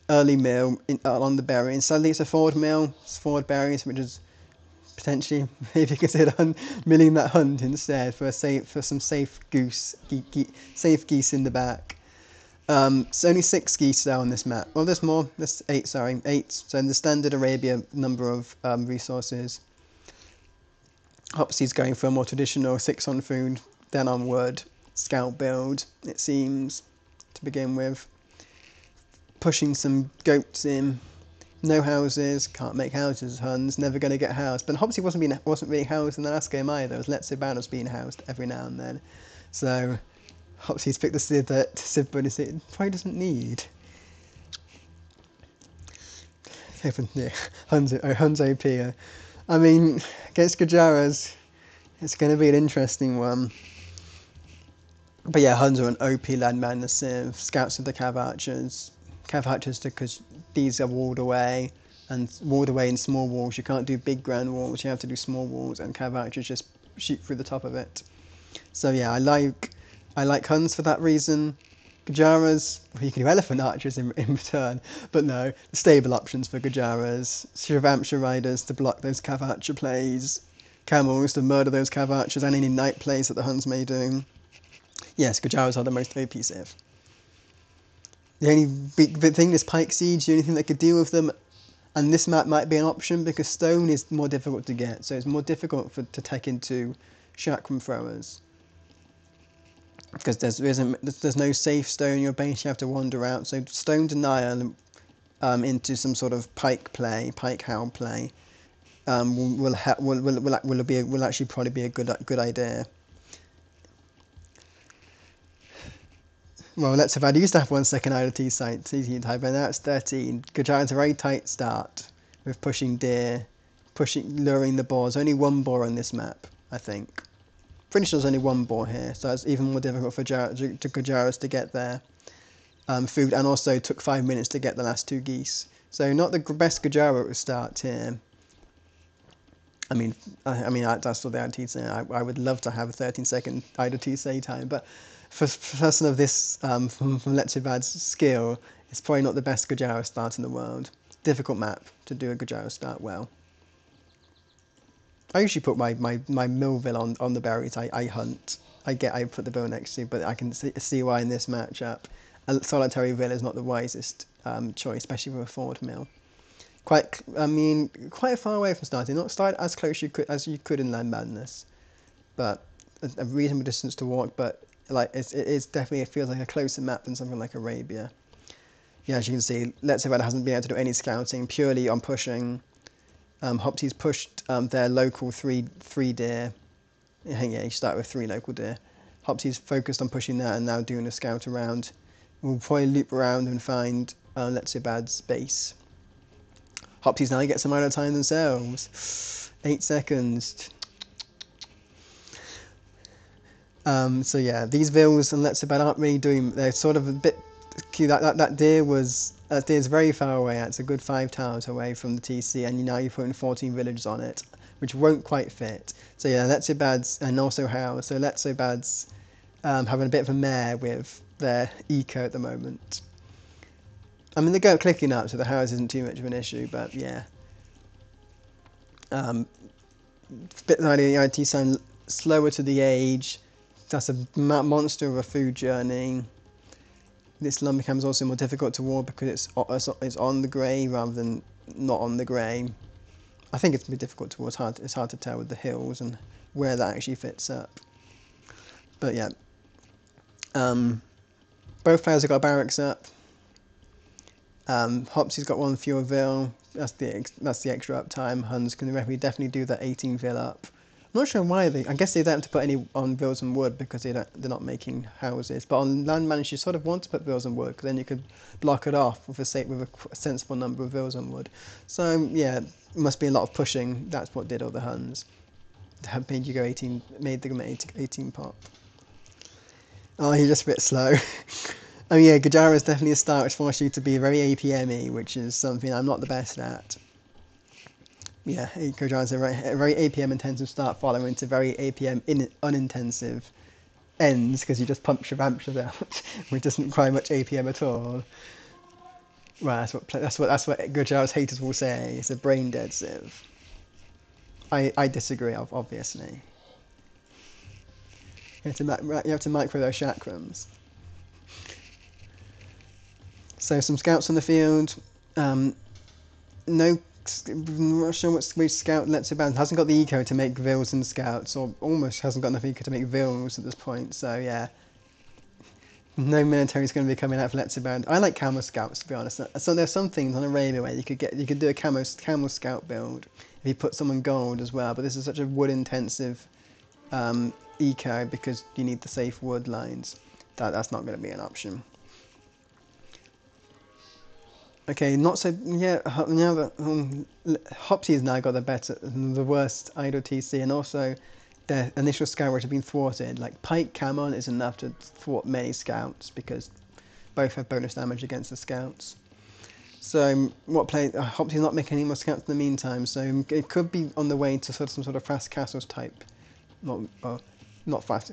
Speaker 1: early mill on the berry, and suddenly it's a forward mill, it's forward berries, which is potentially maybe consider milling that hunt instead for some safe safe geese in the back. It's only 6 geese there on this map. Well, there's more. There's 8. Sorry, 8. So in the standard Arabia number of resources, Hoppsy's going for a more traditional 6 on food, then on wood scout build. It seems to begin with, pushing some goats in. No houses, can't make houses. Huns never going to get housed. But Hoppsy wasn't really housed in the last game either. It was Letsobad was being housed every now and then. So Hoppsy's picked the civ that civ bonus it probably doesn't need. Yeah, Huns OP. I mean, against Gujaras, it's going to be an interesting one. But yeah, Huns are an OP Land Madness civ. Scouts of the Cav Archers because these are walled away. and walled away in small walls. You can't do big grand walls. You have to do small walls, and cav archers just shoot through the top of it. So yeah, I like Huns for that reason. Gujaras, well, you can do elephant archers in return, but no, stable options for Gujaras. Shravamsha riders to block those cav archer plays. Camels to murder those cav archers and any knight plays that the Huns may do. Yes, Gujaras are the most OP civ. The only big thing is Pike Siege, the only thing that could deal with them, and this map might be an option because stone is more difficult to get, so it's more difficult to tech into chakram throwers. Because there's no safe stone in your base, you have to wander out, so stone denial into some sort of pike play, pike hound play, will actually probably be a good idea. Well, Letsobad used to have 1 second IoT site, TT type, but now it's 13. Gujarat's a very tight start with pushing deer, luring the boars. Only 1 boar on this map, I think. Pretty sure there's only 1 boar here, so it's even more difficult for Gujaras to get their food, and also took 5 minutes to get the last 2 geese. So not the best Gujara start here. I mean, that's what the IoT say. I would love to have a 13-second IoT say time, but for a person of this, from Letsobad's skill, it's probably not the best Gujara start in the world. Difficult map to do a Gujara start well. I usually put my Millville on the berries. I hunt. I put the bill next to, but I can see why in this matchup, a solitary vill is not the wisest choice, especially with a forward mill. Quite far away from starting. Not start as close as you could in Land Madness, but a reasonable distance to walk. But like it feels like a closer map than something like Arabia. Yeah, as you can see, Letsobad hasn't been able to do any scouting purely on pushing. Hoppsy's pushed their local three deer. Yeah, you start with 3 local deer. Hoppsy's focused on pushing that and now doing a scout around. We'll probably loop around and find Letsobad's base. Hoppsy's now get some idle time themselves. 8 seconds. So yeah, these vills and Letsobad aren't really doing. They're sort of a bit. That deer's very far away. It's a good 5 towers away from the TC, and now you're putting 14 villages on it, which won't quite fit. So yeah, Letsobad's and also how. So Letsobad's having a bit of a mare with their eco at the moment. I mean, they go clicking up, so the house isn't too much of an issue, but yeah. Bit of the IT sound slower to the age. That's a monster of a food journey. This Lumbercam is also more difficult to ward because it's on the grey rather than not on the grey. I think it's going to be difficult to ward. It's hard to tell with the hills and where that actually fits up. But yeah. Both players have got barracks up. Hopsy's got 1 fewer vill. That's the extra uptime. Huns can definitely do that 18 vill up. I'm not sure why I guess they don't have to put any on vills and wood because they're not making houses. But on land managed, you sort of want to put vills and wood because then you could block it off with a sensible number of vills and wood. So yeah, must be a lot of pushing. That's what did all the Huns. Made you go 18. Made them 18 pop. Oh, you're just a bit slow. Oh yeah, Gujara is definitely a start which forces you to be very APM-y, which is something I'm not the best at. Yeah, Gujara is a very APM-intensive start following into very APM-unintensive ends, because you just pump Shravamshas out, which doesn't require much APM at all. Well, that's what Gujara's haters will say. It's a brain-dead civ. I disagree, obviously. You have to micro those chakrams. So some scouts on the field. I'm not sure which scout Letsobad hasn't got the eco to make vills and scouts, or almost hasn't got enough eco to make vills at this point. So yeah, no military is going to be coming out for Letsobad. I like camel scouts, to be honest. So there's some things on Arabia where you could do a camel scout build if you put some on gold as well. But this is such a wood intensive eco because you need the safe wood lines. That's not going to be an option. Okay, not so. Yeah, now that Hoppsy has now got the worst idle TC, and also their initial scout which have been thwarted. Like Pike Camon is enough to thwart many scouts because both have bonus damage against the scouts. So what play? Hopsy not making any more scouts in the meantime, so it could be on the way to sort of some sort of fast castles type, not not fast,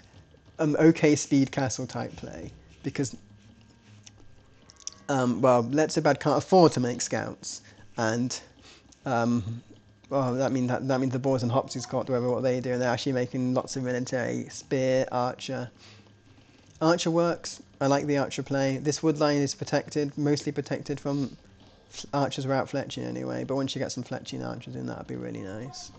Speaker 1: okay speed castle type play because well, Letsobad can't afford to make scouts, and well, that means the boys on Hopsy's got whatever what they do, and they're actually making lots of military, spear, archer. Archer works. I like the archer play. This wood line is protected, mostly protected from archers without fletching anyway, but once you get some fletching archers in, that'd be really nice.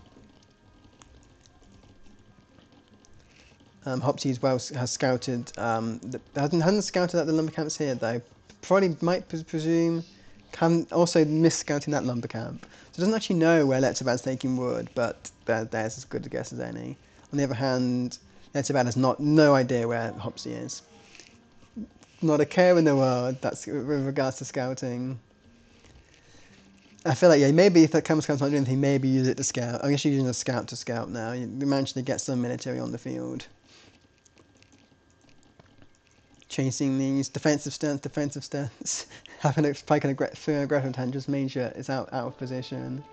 Speaker 1: Hopsy as well has scouted, hasn't scouted at the lumber camps here though. Probably might presume, can also miss scouting that lumber camp. So doesn't actually know where Letsobad's taking wood, but there's as good a guess as any. On the other hand, Letsobad has no idea where Hopsy is. Not a care in the world, that's with regards to scouting. I feel like, yeah, maybe if that camel scout's not doing anything, maybe use it to scout. I guess you're using a scout to scout now. You managed to get some military on the field. Chasing these defensive stance. Having a spike and aggressive hand just means it's out of position.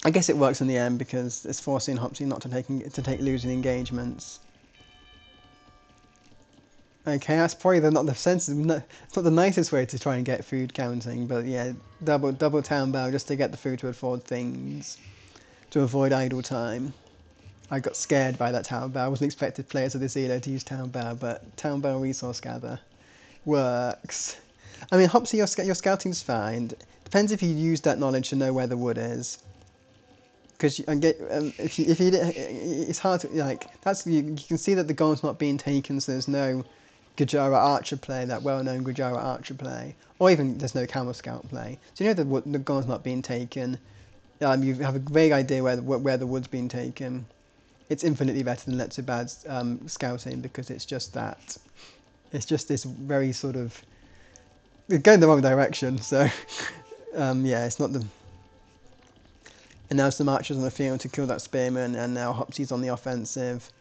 Speaker 1: I guess it works in the end because it's forcing Hopsy not to take losing engagements. Okay, that's probably not the nicest way to try and get food counting, but yeah, double town bow just to get the food to afford things, to avoid idle time. I got scared by that town bow. I wasn't expecting players of this elo to use town bow, but town bow resource gather works. I mean, Hopsy, your scouting's fine. Depends if you use that knowledge to know where the wood is. Because it's hard to you can see that the goal's not being taken, so there's no Guajara Archer play, that well-known Guajara Archer play, or even there's no Camel Scout play. So you know the goal's not being taken. You have a vague idea where the wood's being taken. It's infinitely better than Letsobad's scouting because it's just that. It's just this very sort of it's going the wrong direction. So yeah, it's not the. And now some archers on the field to kill that spearman, and now Hopsy's on the offensive.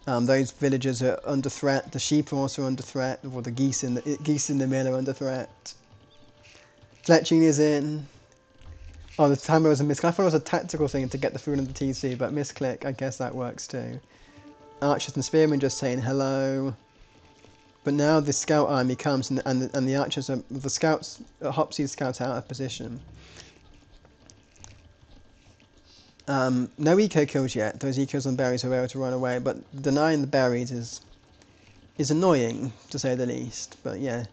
Speaker 1: Those villagers are under threat. The sheep are also under threat, or the geese in the mill are under threat. Fletching is in. Oh, the timer was a misclick. I thought it was a tactical thing to get the food into TC, but misclick, I guess that works too. Archers and spearmen just saying hello. But now the scout army comes, and the archers are the scouts. Hopsy's scouts out of position. No eco kills yet. Those ecos on berries are able to run away, but denying the berries is annoying to say the least. But yeah,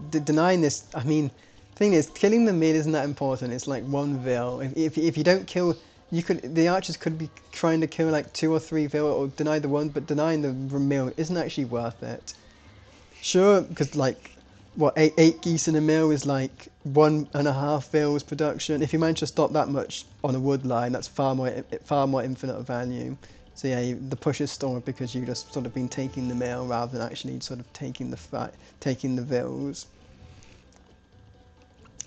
Speaker 1: denying this. I mean, thing is, killing the mid isn't that important. It's like one vil. If you don't kill, the archers could be trying to kill like 2 or 3 vil or deny the one, but denying the mill isn't actually worth it. Sure, because like what 8 geese in a mill is like 1.5 vils production. If you manage to stop that much on a wood line, that's far more infinite of value. So yeah, the push is stalled because you just sort of been taking the mill rather than actually sort of taking the vils.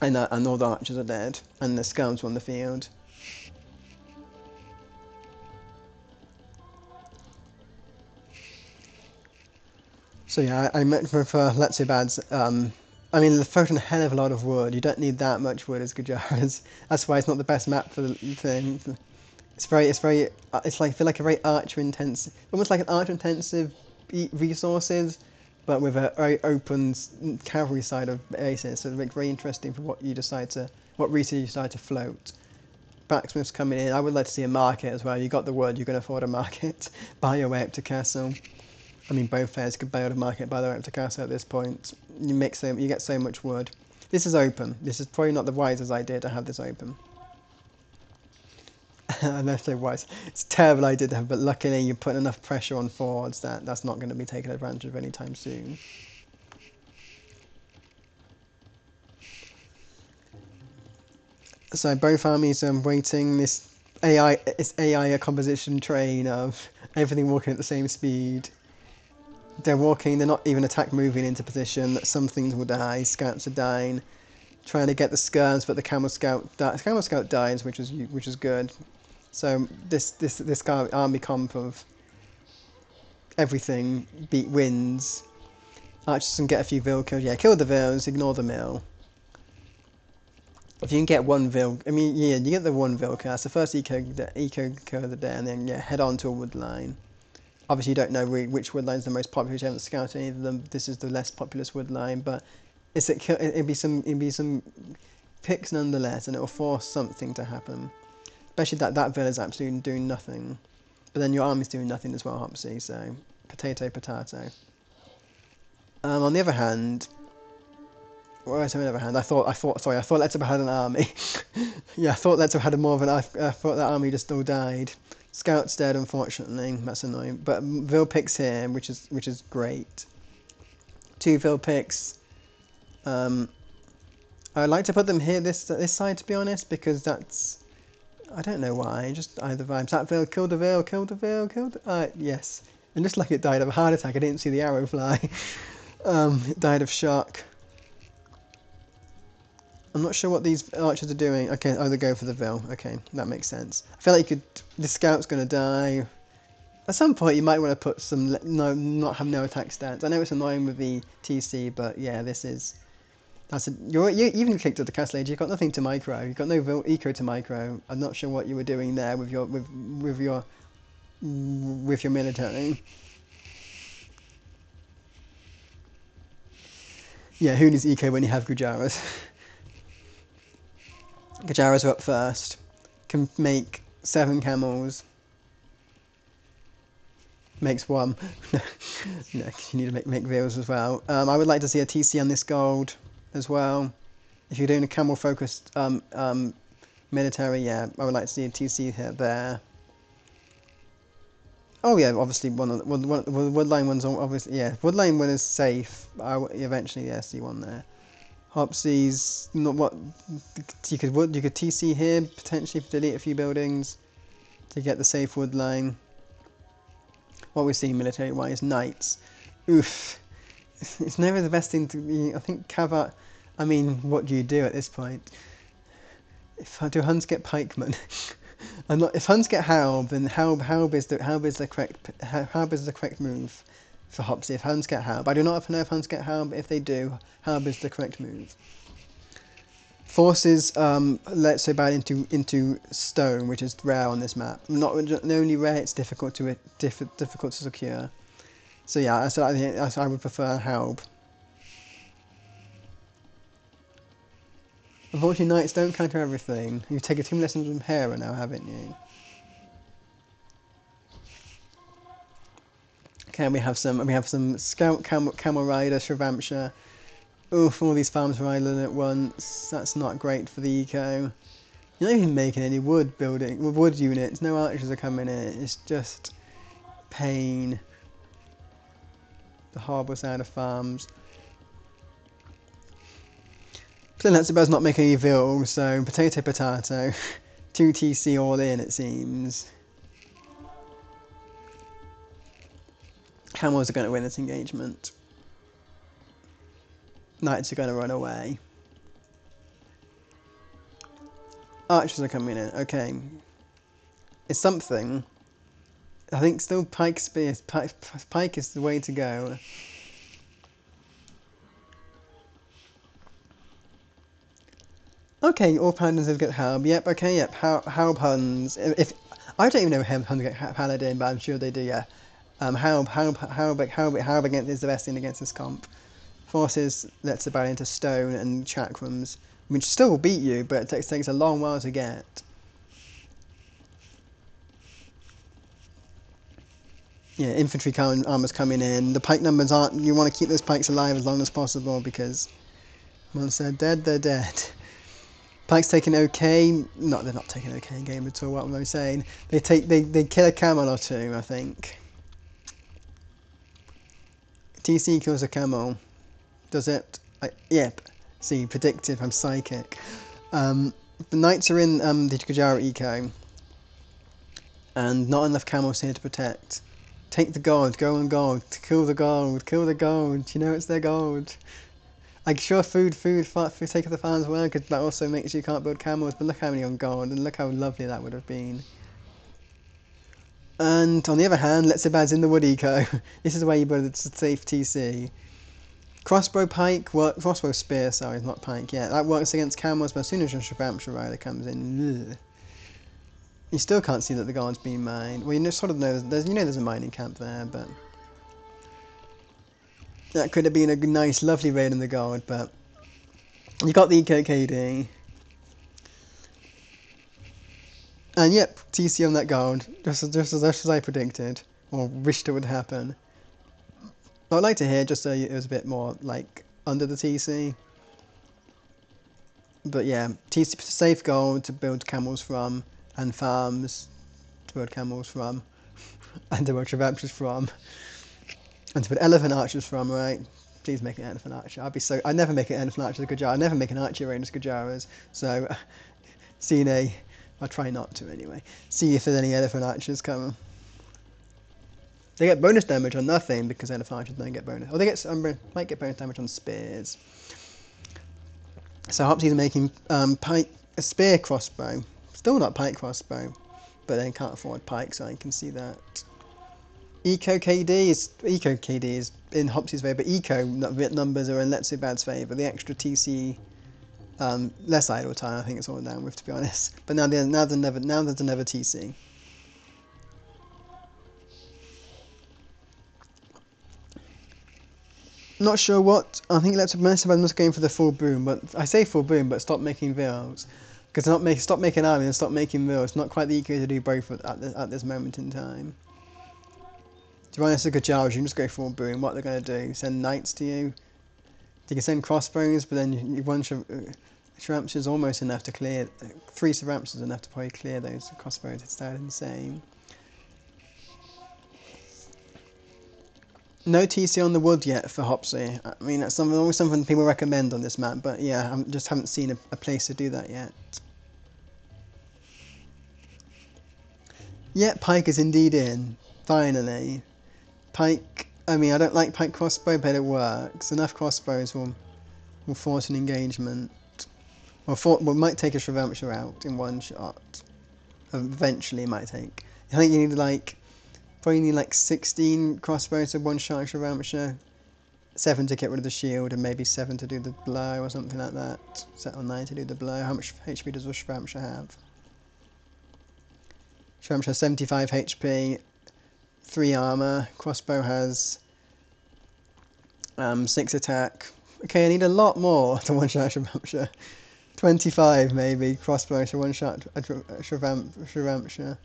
Speaker 1: And all the archers are dead, and the scouts are on the field. So yeah, I meant for Letsobad's. I mean, they're throwing a hell of a lot of wood. You don't need that much wood as Guajara's. That's why it's not the best map for the thing. It's like I feel like a very archer intensive, almost like an archer intensive resources, but with a very open cavalry side of bases. So it makes very interesting for what resource you decide to float. Blacksmiths coming in. I would like to see a market as well. You got the wood, you can afford a market. Buy your way up to castle. I mean, both players could buy out a market by the way up to castle at this point. You get so much wood. This is open. This is probably not the wisest idea to have this open. I know so wise. It's a terrible idea to have, but luckily you put enough pressure on forwards that's not going to be taken advantage of anytime soon. So both armies are waiting. It's AI a composition train of everything walking at the same speed. They're walking, they're not even moving into position. Some things will die, scouts are dying. Trying to get the skirms, but the camel scout dies, which is good. So this army comp of everything wins. Archers can get a few Vil kills. Yeah, kill the Vils, ignore the mill. If you can get one Vil, I mean, yeah, you get the one Vil kill. That's the first eco kill of the day, and then yeah, head on to a wood line. Obviously, you don't know which wood line is the most popular. You haven't scouted any of them. This is the less populous wood line, but it'd be some picks nonetheless, and it'll force something to happen. Especially that Vil is absolutely doing nothing, but then your army's doing nothing as well, Hopsy. So potato. On the other hand, I thought Letsobad had an army. Yeah, I thought Letsobad had more of an. I thought that army just all died. Scout's dead, unfortunately. That's annoying. But Vil picks here, which is great. 2 Vil picks. I'd like to put them here, this side, to be honest, because that's. I don't know why. Just either vibes. That Vil killed the Vil. Yes. And just like it died of a heart attack, I didn't see the arrow fly. It died of shock. I'm not sure what these archers are doing. Okay, oh, they go for the Vil. Okay, that makes sense. I feel like the scout's going to die. At some point, you might want to put some not have no attack stats. I know it's annoying with the TC, but yeah, you even clicked at the castle age. You've got nothing to micro. You've got no eco to micro. I'm not sure what you were doing there with your military. Yeah, who needs eco when you have Gujaras? Gujaras are up first. Can make 7 camels. Makes 1. No, you need to make Vils as well. I would like to see a TC on this gold as well. If you're doing a camel focused military, yeah, I would like to see a TC here there. Oh yeah, obviously woodline one's obviously, yeah, woodline one is safe. I eventually, yeah, see one there. Hopsy's not what you could TC here potentially delete a few buildings to get the safe wood line. What we're seeing military wise, knights. Oof, it's never the best thing to be. I think cavalry. I mean, what do you do at this point? Do Huns get pikemen? If Huns get Halb, then Halb is the correct move for Hopsy. If Huns get Halb, I do not know if Huns get Halb. If they do, Halb is the correct move. Forces Letsobad into stone, which is rare on this map. Not only rare, it's difficult to secure. So yeah, I would prefer Halb. Unfortunately, knights don't counter everything. You've taken 2 lessons from Hera now, haven't you? Okay, we have some scout camel rider Shravamsha. Oof, all these farms are idling at once. That's not great for the eco. You're not even making any wood units. No archers are coming in. It's just pain. The horrible side of farms. So Letsobad's not making any Vil, so potato. 2 TC all in, it seems. Camels are going to win this engagement. Knights are going to run away. Archers are coming in. Okay. It's something. I think still pike spears. Pike is the way to go. Okay, all Paladins have got Halb. Yep, okay, yep. Halb Huns. If I don't even know if Huns get Paladin, but I'm sure they do, yeah. Halb against is the best thing against this comp. Forces Letsobad into stone and chakrams, which still will beat you, but it takes a long while to get. Yeah, infantry armor's coming in. The pike numbers aren't. You want to keep those pikes alive as long as possible because once they're dead, they're dead. Pike's taking okay. No, they're not taking okay in game at all. What am I saying? They kill a camel or 2, I think. TC kills a camel. Does it? Yep. See, predictive. I'm psychic. The knights are in the Gujarat eco, and not enough camels here to protect. Take the gold. Go on gold. Kill the gold. Kill the gold. You know it's their gold. Like sure, food for sake of the farms well, because that also makes you can't build camels. But look how many on gold, and look how lovely that would have been. And on the other hand, Letsobad's in the wood eco. This is where you build a safe TC. Crossbow pike, crossbow spear, sorry, not pike, yeah. That works against camels, but as soon as your Shravamsha rider comes in, ugh, you still can't see that the guard's been mined. Well, you sort of know there's a mining camp there, but that could have been a nice, lovely raid in the guard, but you got the Eco KD. And yep, TC on that guard, just as I predicted, or wished it would happen. I'd like to hear just so it was a bit more like under the TC. But yeah, TC safe gold to build camels from, and farms to build camels from, and to build Shravamshas from, and to build elephant archers from, right? Please make an elephant archer. I never make an elephant archer as Gajara. I never make an archer range as Gajaras. So, Cine, I'll try not to anyway. See if there's any elephant archers coming. They get bonus damage on nothing because elephant archers don't get bonus. Or they might get bonus damage on spears. So Hoppsy's making a spear crossbow. Still not pike crossbow, but they can't afford pike, so I can see that. Eco KD is in Hoppsy's favour, but Eco numbers are in Letsobad's favour. The extra TC, less idle time, I think it's all down with, to be honest. But now there's another TC. Not sure what. I think Letsobad was going for the full boom, but I say full boom, but stop making vills. Because stop making army and stop making vills. Not quite the eco to do both at this moment in time. To be honest, with Gajaras, you can just go full boom. What they're going to do? Send knights to you? They can send crossbows, but then one Shravamsha is almost enough to clear. 3 Shravamshas is enough to probably clear those crossbows. It's that insane. No TC on the wood yet for Hoppsy. I mean, that's always something people recommend on this map, but yeah, I just haven't seen a place to do that yet. Yeah, pike is indeed in. Finally. Pike, I mean, I don't like pike crossbow, but it works. Enough crossbows will force an engagement. Well, might take a Shravamsha out in one shot. Eventually, it might take. I think you need probably need 16 crossbows to one shot Shravamsha. 7 to get rid of the shield, and maybe 7 to do the blow, or something like that. 7 or 9 to do the blow. How much HP does a Shravamsha have? Shravamsha has 75 HP, 3 armor. Crossbow has 6 attack. Okay, I need a lot more to one shot Shravamsha. 25 maybe crossbow to one shot Shravamsha.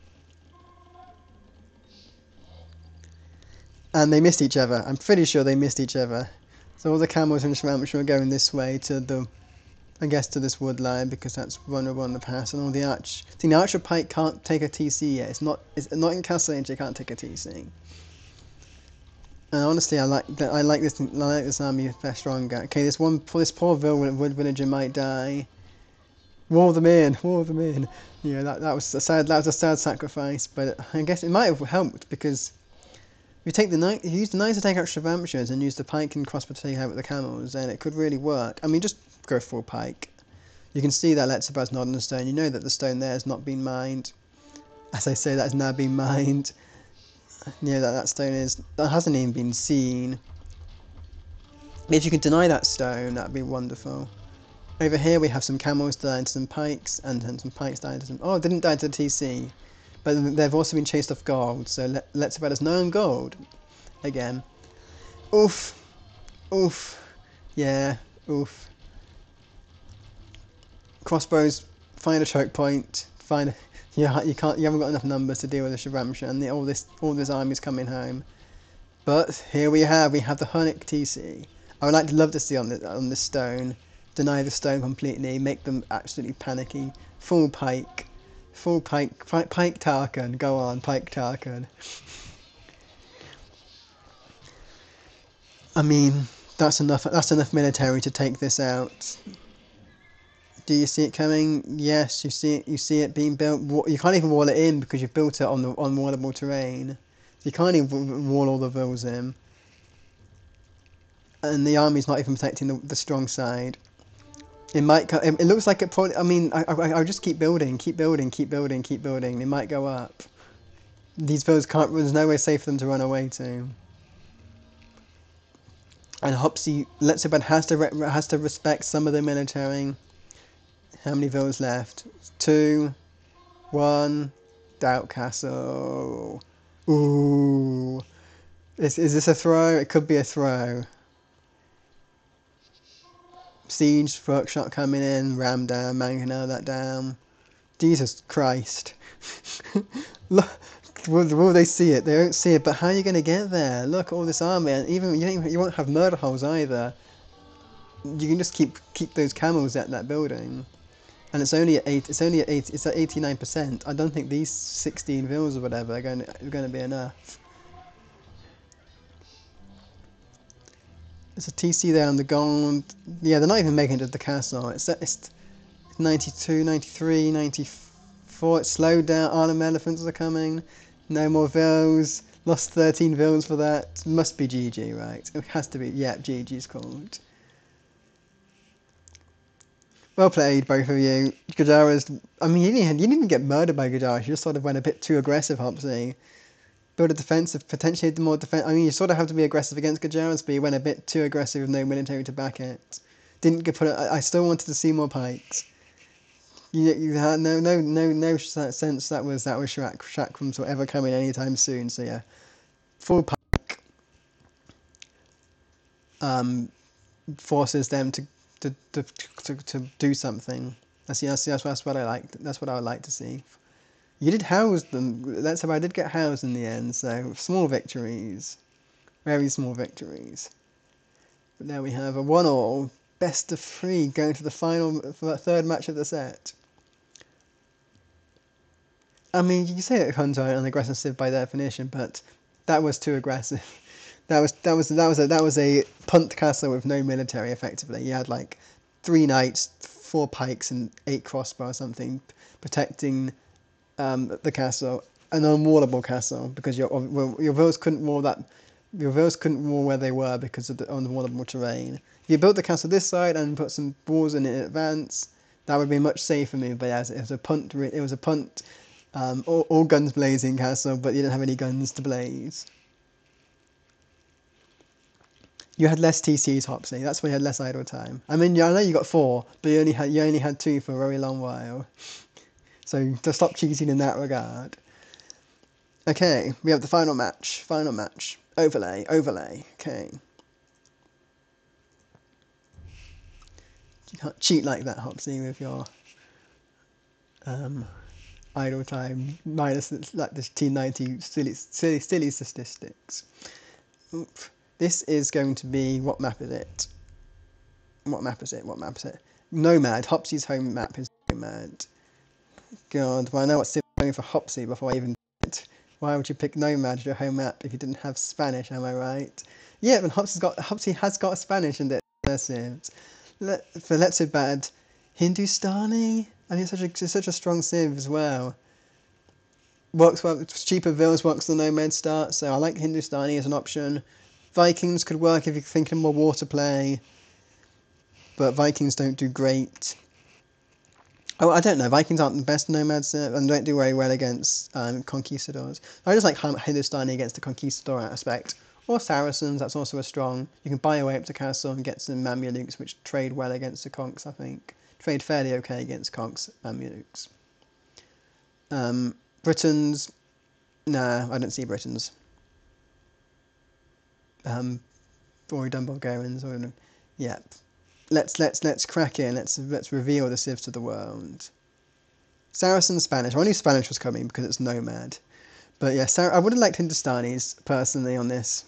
Speaker 1: And they missed each other. I'm pretty sure they missed each other. So all the camels and Shravamsha are going this way to to this wood line because that's vulnerable on the pass. And all the arch. See, the archer pike can't take a TC yet. It's not in castle range. They can't take a TC. And honestly, I like this army stronger. Okay, this poor wood villager might die. Wall them in. Yeah, that was a sad sacrifice. But I guess it might have helped because. If you use the knights to take out Shravamshas and use the pike and crossbow to take out the camels, then it could really work. I mean, just go full pike. You can see that Letsobad's not on the stone. You know that the stone there has not been mined. As I say, that has now been mined. Yeah, that stone hasn't even been seen. If you could deny that stone, that'd be wonderful. Over here we have some camels dying to some pikes, and then some pikes dying to some. Oh, it didn't die to the TC. But they've also been chased off gold, so Letsobad has no gold. Again. Oof. Yeah, oof. Crossbows, find a choke point. You haven't got enough numbers to deal with the Shravamsha, and all this army's coming home. But here we have the Hunnic TC. I would love to see on this stone, deny the stone completely, make them absolutely panicky. Full pike Tarkan, go on, Pike Tarkan. I mean, that's enough military to take this out. Do you see it coming? Yes, you see it being built. You can't even wall it in because you've built it on unwallable terrain. You can't even wall all the vills in. And the army's not even protecting the strong side. It might. It looks like it probably. I mean, I'll just keep building. It might go up. These villas can't. There's no way safe for them to run away to. And Letsobad has to respect some of the military. How many villas left? 2, 1. Doubt Castle. Ooh. Is this a throw? It could be a throw. Siege, workshop coming in, ram down, man can nail that down. Jesus Christ. Look, will they see it? They don't see it, but how are you going to get there? Look, all this army, and even you won't have murder holes either. You can just keep those camels at that building, and it's only at 8. It's only at 8. It's at 89%. I don't think these 16 villas or whatever are going to be enough. There's a TC there on the gold. Yeah, they're not even making it to the castle. It's 92, 93, 94. It's slowed down. Arnhem elephants are coming. No more vills. Lost 13 vills for that. Must be GG, right? It has to be. Yeah, GG's called. Well played, both of you. Gajara's. I mean, you didn't even get murdered by Gajara. You just sort of went a bit too aggressive, Hoppsy. Build a defensive, potentially more defense. I mean, you sort of have to be aggressive against Gajara's, but you went a bit too aggressive with no military to back it. Didn't get put. I still wanted to see more pikes. You had no sense that was Shakrams were ever coming anytime soon. So yeah, full pike forces them to do something. That's what I like. That's what I would like to see. You did house them. That's how I did get housed in the end. So small victories, very small victories. But there we have a 1-1, best of 3, going to the final for the third match of the set. I mean, you can say that Hunter an aggressive civ by definition, but that was too aggressive. That was a punt castle with no military. Effectively, you had like 3 knights, 4 pikes, and 8 crossbow or something protecting the castle, an unwallable castle, because your villas couldn't wall that. Your villas couldn't wall where they were because of the unwallable terrain. If you built the castle this side and put some walls in it in advance, that would be a much safer move. But as it was a punt, all guns blazing castle, but you didn't have any guns to blaze. You had less TCs, Hopsy. That's why you had less idle time. I mean, I know you got 4, but you only had 2 for a very long while. So to stop cheating in that regard. Okay, we have the final match. Overlay. Okay. You can't cheat like that, Hopsy, with your idle time minus like this T90 silly statistics. Oof. This is going to be, what map is it? Nomad. Hopsy's home map is Nomad. God, well I know what's going for Hopsy before I even do it. Why would you pick Nomad as your home map if you didn't have Spanish, am I right? Yeah, but Hopsy has got Spanish in their civs. For Letsobad, Hindustani? I mean, it's such a strong civ as well. Works well, cheaper vills works the Nomad start, so I like Hindustani as an option. Vikings could work if you're thinking more water play, but Vikings don't do great. Oh, I don't know. Vikings aren't the best nomads and don't do very well against conquistadors. I just like Hindustani against the conquistador aspect. Or Saracens, that's also a strong. You can buy away up to castle and get some Mamelukes, which trade well against the conks, I think. Trade fairly okay against conks, Mamelukes. Britons, nah, I don't see Britons. Already done Bulgarians, yep. Let's crack in. Let's reveal the civs to the world. Saracen, Spanish. I knew Spanish was coming because it's Nomad, but yeah, I would have liked Hindustanis personally on this.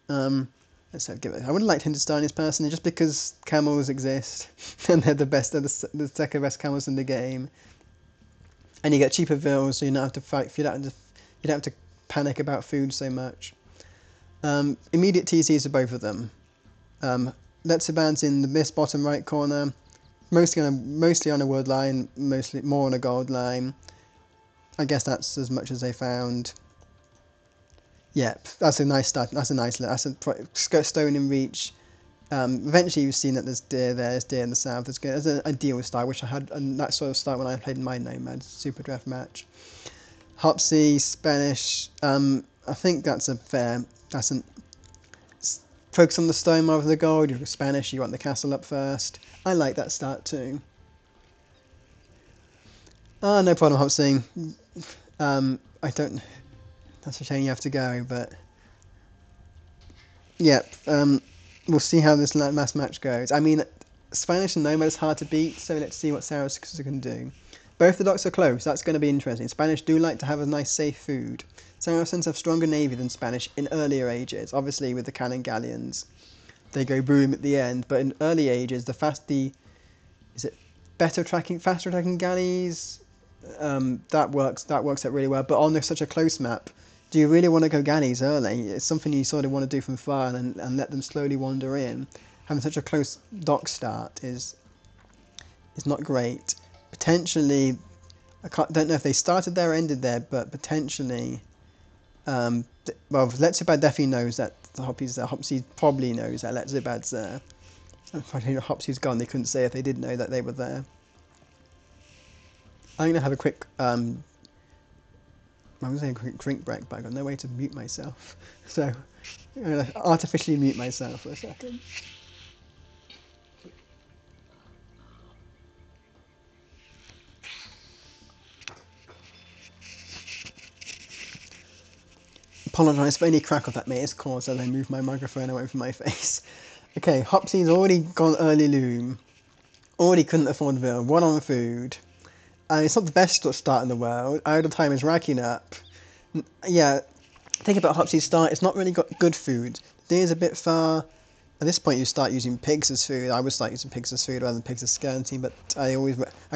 Speaker 1: Let's give it. I would have liked Hindustanis personally just because camels exist and they're the best. They're the second best camels in the game, and you get cheaper vills, so you don't have to fight. You don't have to panic about food so much. Immediate TCs are both of them. Letsobad's in the bottom right corner, mostly on a wood line, mostly more on a gold line. I guess that's as much as they found. Yep, that's a nice start. That's a stone in reach. Eventually, you've seen that there's deer there. There's deer in the south. There's an ideal start, which I had that sort of start when I played my Nomad Superdraft match. Hopsy, Spanish. I think that's a fair. focus on the stone rather than the gold. You're Spanish, you want the castle up first. I like that start too. Ah, no problem, Hopsy. I don't. That's a shame you have to go, but yeah. We'll see how this last match goes. I mean, Spanish and Nomad is hard to beat, so let's see what Saracens can do. Both the docks are close. That's going to be interesting. Spanish do like to have a nice, safe food. Saracens have stronger navy than Spanish in earlier ages. Obviously, with the cannon galleons, they go boom at the end. But in early ages, is it faster tracking galleys? That works out really well. But on such a close map, do you really want to go galleys early? It's something you sort of want to do from far and let them slowly wander in. Having such a close dock start is not great. Potentially, don't know if they started there or ended there, but potentially, well, Letsobad definitely knows that Hoppsy's there. Hoppsy probably knows that Letsobad's there. If Hoppsy's gone, they couldn't say if they did know that they were there. I'm going to have a quick, I'm going to say a quick drink break, but I've got no way to mute myself. So, I'm going to artificially mute myself for a second. Apologise for any crackle that may have caused as I move my microphone away from my face. Okay, Hopsy's already gone early loom. Already couldn't afford Ville. One on food. It's not the best start in the world. Idle time is racking up. Yeah, think about Hopsy's start. It's not really got good food. The day is a bit far. At this point, you start using pigs as food. I would start using pigs as food rather than pigs as skeleton, but I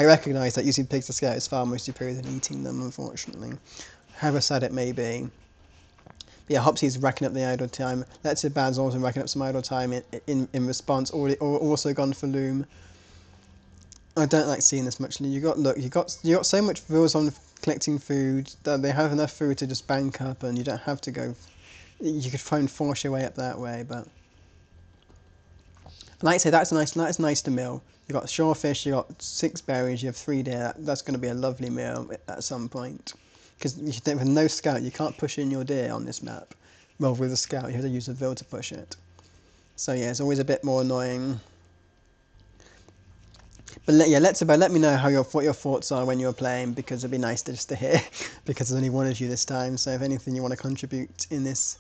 Speaker 1: recognise that using pigs as skeleton is far more superior than eating them, unfortunately. However sad it may be. But yeah, Hopsy's racking up the idle time. Letsobad's also racking up some idle time in response. Also gone for loom. I don't like seeing this much. You got so much rules on collecting food that they have enough food to just bank up, and you don't have to go. You could try and force your way up that way, but like I say, that's nice to mill. You got shorefish, you got 6 berries, you have 3 deer. That's going to be a lovely meal at some point. Because with no scout, you can't push in your deer on this map. Well, with a scout, you have to use a Ville to push it. So yeah, it's always a bit more annoying. But yeah, let me know what your thoughts are when you're playing, because it'd be nice just to hear, because there's only one of you this time. So if anything you want to contribute in this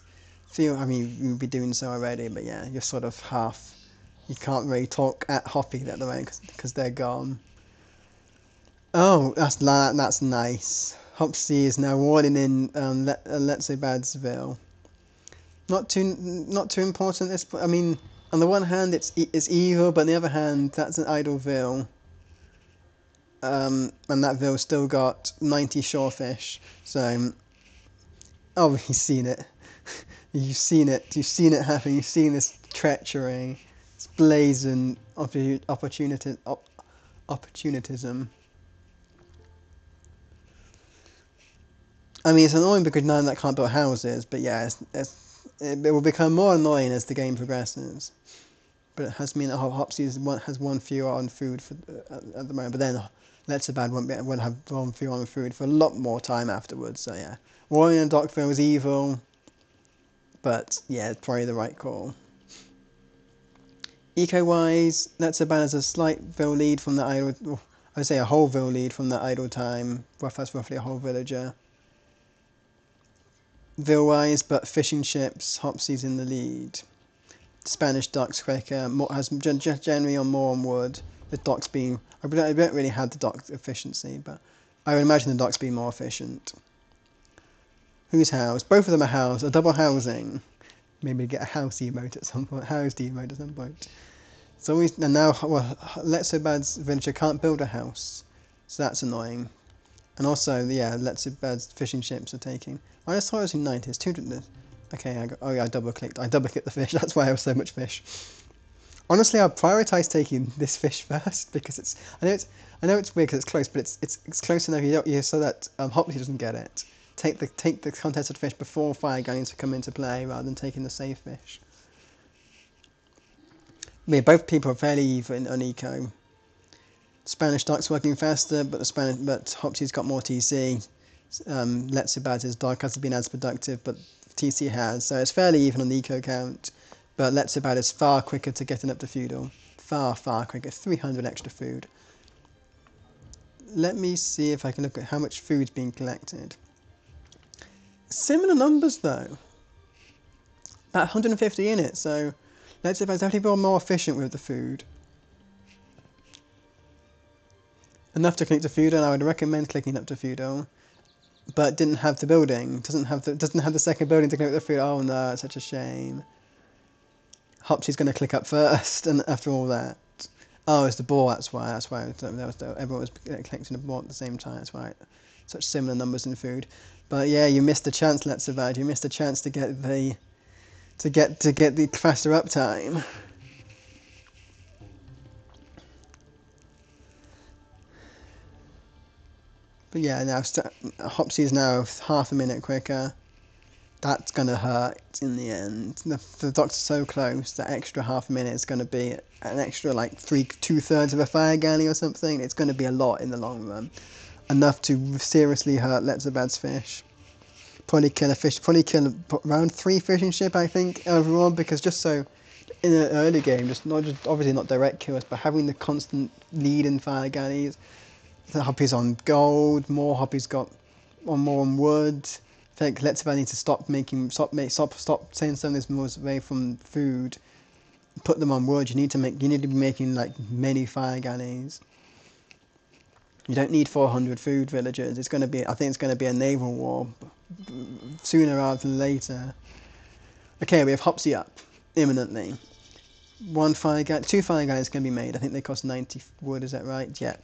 Speaker 1: field, I mean, you'll be doing so already. But yeah, you're sort of half. You can't really talk at Hoppy at the moment because they're gone. Oh, that's nice. Hopsy is now warning in Letsobad's Ville. Not too important. This, I mean, on the one hand, it's evil, but on the other hand, that's an idle Ville. And that Ville still got 90 shorefish. So, oh, he's seen it. You've seen it. You've seen it happen. You've seen this treachery. It's blazing opportunism. I mean, it's annoying because none of that can't build houses, but yeah, it will become more annoying as the game progresses. But it has meant that Hopsy has one fewer on food at the moment, but then Letsobad won't have one fewer on food for a lot more time afterwards. So yeah, Warrior and Dockville is evil, but yeah, it's probably the right call. Eco-wise, Letsobad has a slight Ville lead from the idle. I would say a whole Ville lead from the idle time. That's roughly a whole villager. Ville-wise, but fishing ships, Hopsy's in the lead. Spanish docks quicker, has generally more on wood. The docks being, I don't really have the dock efficiency, but I would imagine the docks being more efficient. Who's housed? Both of them are housed. A double housing. Maybe get a house emote at some point. Housed emote at some point. It's always, and now, well, Letsobad's villager can't build a house, so that's annoying. And also, yeah, Letsobad's fishing ships are taking. I just thought it was in 90s. 200. Okay, I double clicked. I double clicked the fish. That's why I have so much fish. Honestly, I'll prioritise taking this fish first because it's. I know it's weird because it's close, but it's close enough so that Hopley doesn't get it. Take the contested fish before fire galleons come into play rather than taking the safe fish. Yeah, both people are fairly even on eco. Spanish dock's working faster, but Hopsy's got more TC. Letsobad's dock hasn't been as productive, but TC has, so it's fairly even on the eco count. But Letsobad is far quicker to getting up to feudal. Far, far quicker. 300 extra food. Let me see if I can look at how much food's being collected. Similar numbers though. About 150 in it, so Letsobad's definitely more efficient with the food. Enough to connect to feudal, I would recommend clicking up to feudal. But didn't have the building. Doesn't have the second building to connect to feudal. Oh no, it's such a shame. Hopsy's going to click up first, and after all that. Oh, it's the ball, that's why. Everyone was connecting the ball at the same time, that's why. Such similar numbers in food. But yeah, you missed the chance, Letsobad. You missed the chance to get the faster uptime. But yeah, now Hopsy is now half a minute quicker. That's going to hurt in the end. The doctor's so close, that extra half a minute is going to be an extra like 2/3 of a fire galley or something. It's going to be a lot in the long run. Enough to seriously hurt Letsobad's fish. Probably kill a fish, probably kill around 3 fishing ship, I think, overall, because just so in an early game, just obviously not direct kills, but having the constant lead in fire galleys. The Hoppy's on gold, more Hoppy's got more on wood. I think Letsobad needs to stop saying some of this moves away from food. Put them on wood. You need to be making like many fire galleys. You don't need 400 food villagers. I think it's going to be a naval war sooner rather than later. Okay, we have Hopsy up imminently. 2 fire galleys can be made. I think they cost 90 wood. Is that right? Yep.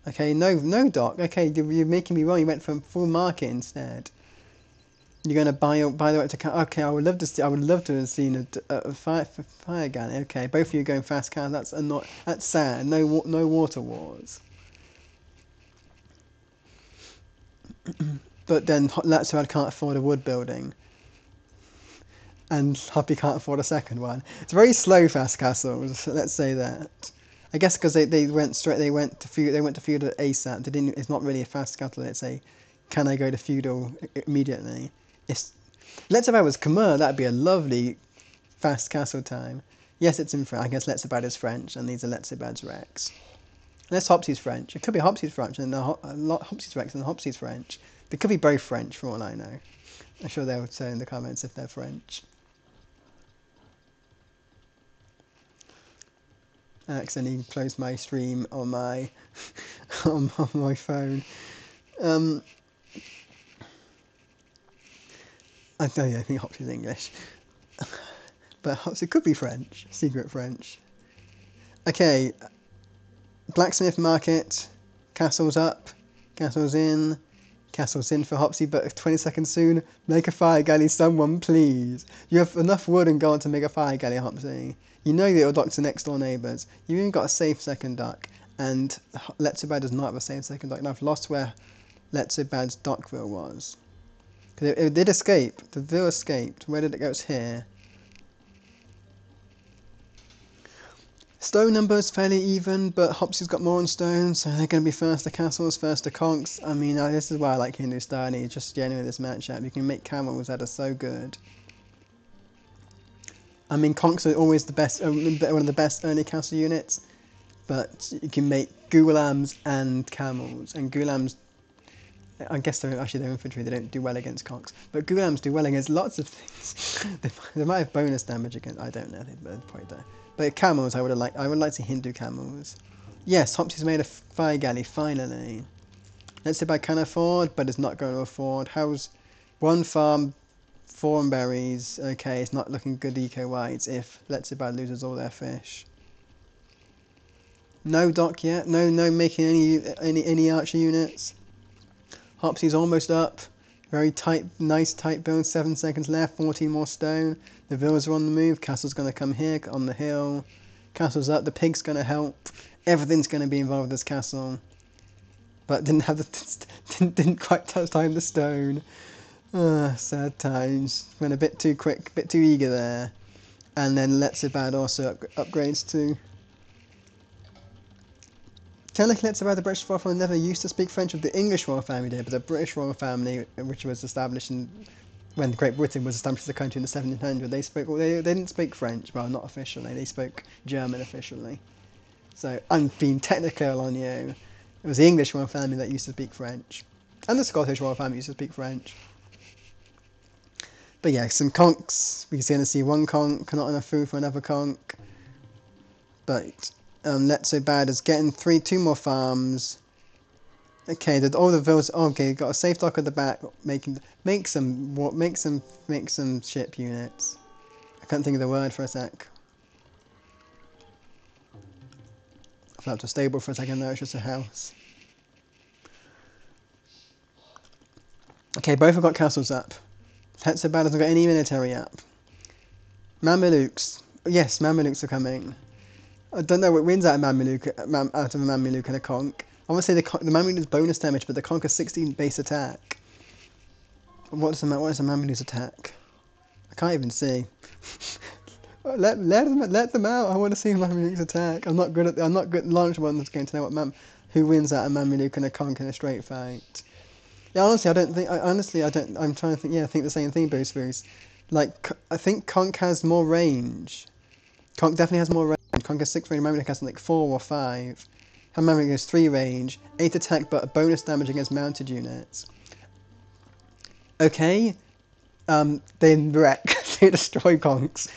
Speaker 1: Okay, no, Doc. Okay, you're making me wrong. You went for full market instead. You're going to buy the right to. Okay, I would love to have seen a fire galley. Okay, both of you going fast car. That's sad. No water wars. But then Letsobad can't afford a wood building, and Hoppy can't afford a second one. It's very slow fast castles. Let's say that. I guess because they went to feudal ASAP. It's not really a fast castle. Let's say, can I go to feudal immediately? Letsobad was Khmer, that'd be a lovely fast castle time. Yes, it's in French. I guess Letsobad is French, and these are Letsobad's Rex. Unless Hopsy's French. It could be Hopsy's French, and Hopsy's Rex and Hopsy's French. They could be both French, for all I know. I'm sure they'll say in the comments if they're French. I accidentally closed my stream on my on my phone. I think Hopsy's English. But Hopsy could be French. Secret French. Okay. Blacksmith market. Castle's up. Castle's in. Castle's in for Hopsy, but 20 seconds soon. Make a fire galley, someone please. You have enough wood and gold to make a fire galley, Hopsy. You know that your ducks are next door neighbours. You've even got a safe second duck. And Letsobad does not have a safe second duck. And I've lost where Letsobad's Dockville was. Because it did escape. The Ville escaped. Where did it go? It's here. Stone numbers fairly even, but Hopsy's got more on stone, so they're going to be first to castles, first to conks. I mean, this is why I like Hindustani, just genuinely this matchup. You can make camels that are so good. I mean, conks are always the best, one of the best early castle units, but you can make gulams and camels, and gulams, I guess they're infantry, they don't do well against conks, but gulams do well against lots of things. They might have bonus damage against, I don't know, they probably don't. But camels, I would like to see Hindu camels. Yes, Hopsy's made a fire galley, finally. Letsobad can afford, but it's not going to afford. How's one farm, 4 berries? Okay, it's not looking good eco-wise if Letsobad loses all their fish. No dock yet. No making any archer units. Hopsy's almost up. Very tight, nice tight build. 7 seconds left. 14 more stone. The villas are on the move. Castle's going to come here on the hill. Castle's up. The pig's going to help. Everything's going to be involved with this castle. But didn't quite time the stone. Sad times. Went a bit too quick, a bit too eager there. And then Letsobad also upgrades to. Technically, Letsobad, the British royal family never used to speak French with the English royal family did, but the British royal family, which was established in when Great Britain was established as a country in the 1700s, they didn't speak French. Well, not officially. They spoke German officially. So I'm being technical on you. It was the English royal family that used to speak French, and the Scottish royal family used to speak French. But yeah, some conks. We can see one conk, not enough food for another conk. But Letsobad is getting two more farms. Okay, all the villas. Okay, got a safe dock at the back. Make some ship units. I can't think of the word for a sec. I felt a stable for a second. No, it's just a house. Okay, both have got castles up. Letsobad hasn't got any military up. Mamelukes. Yes, Mamelukes are coming. I don't know what wins out of a Mameluke and a conk. I want to say the Mameluke is bonus damage, but the conk is 16 base attack. What is the Mameluke's attack? I can't even see. let them out. I want to see Mameluke's attack. I'm not good at launch one that's going to know who wins out of Mameluke and a conk in a straight fight. Yeah, honestly, I don't. I'm trying to think. Yeah, I think the same thing, Boost. Like, I think conk has more range. Conk definitely has more range. Conk has 6 range, Mameluke has like 4 or 5. And Mameluke has 3 range, 8 attack, but bonus damage against mounted units. Okay, they wreck, they destroy conks.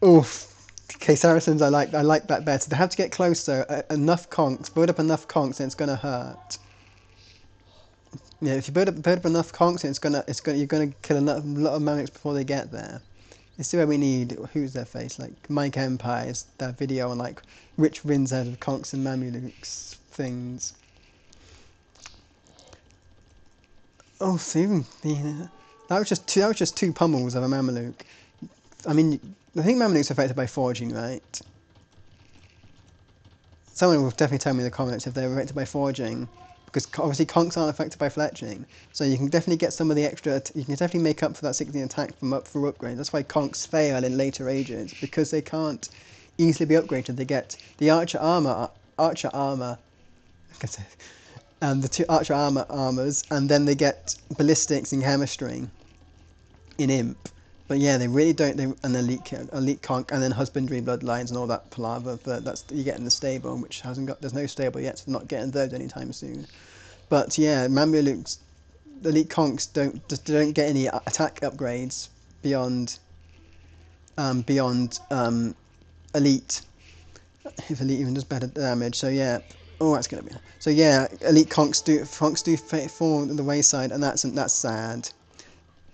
Speaker 1: Oof. Okay, Saracens, I like that better. They have to get closer. Enough conks, build up enough conks, and it's gonna hurt. Yeah, if you build up enough conks, you're gonna kill a lot of Mamelukes before they get there. You see where we need, who's their face, like Mike Empire's, that video on like which wins out of conks and Mamelukes things. Oh, see, yeah. That was just two pummels of a Mameluke. I mean, I think Mamelukes are affected by forging, right? Someone will definitely tell me in the comments if they're affected by forging, because obviously conks aren't affected by fletching, so you can definitely get some of the extra. You can definitely make up for that 16 attack through upgrades. That's why conks fail in later ages, because they can't easily be upgraded. They get the archer armor, the 2 archer armors, and then they get ballistics and chemistry in imp. But yeah, they really don't. An elite conk, and then husbandry bloodlines and all that palaver. But that's you get in the stable, which hasn't got. There's no stable yet, so not getting those anytime soon. But yeah, Mamelukes, elite conks don't get any attack upgrades beyond elite. If elite even does better damage, so yeah. Oh, that's gonna be. So yeah, elite conks do fall on the wayside, and that's sad.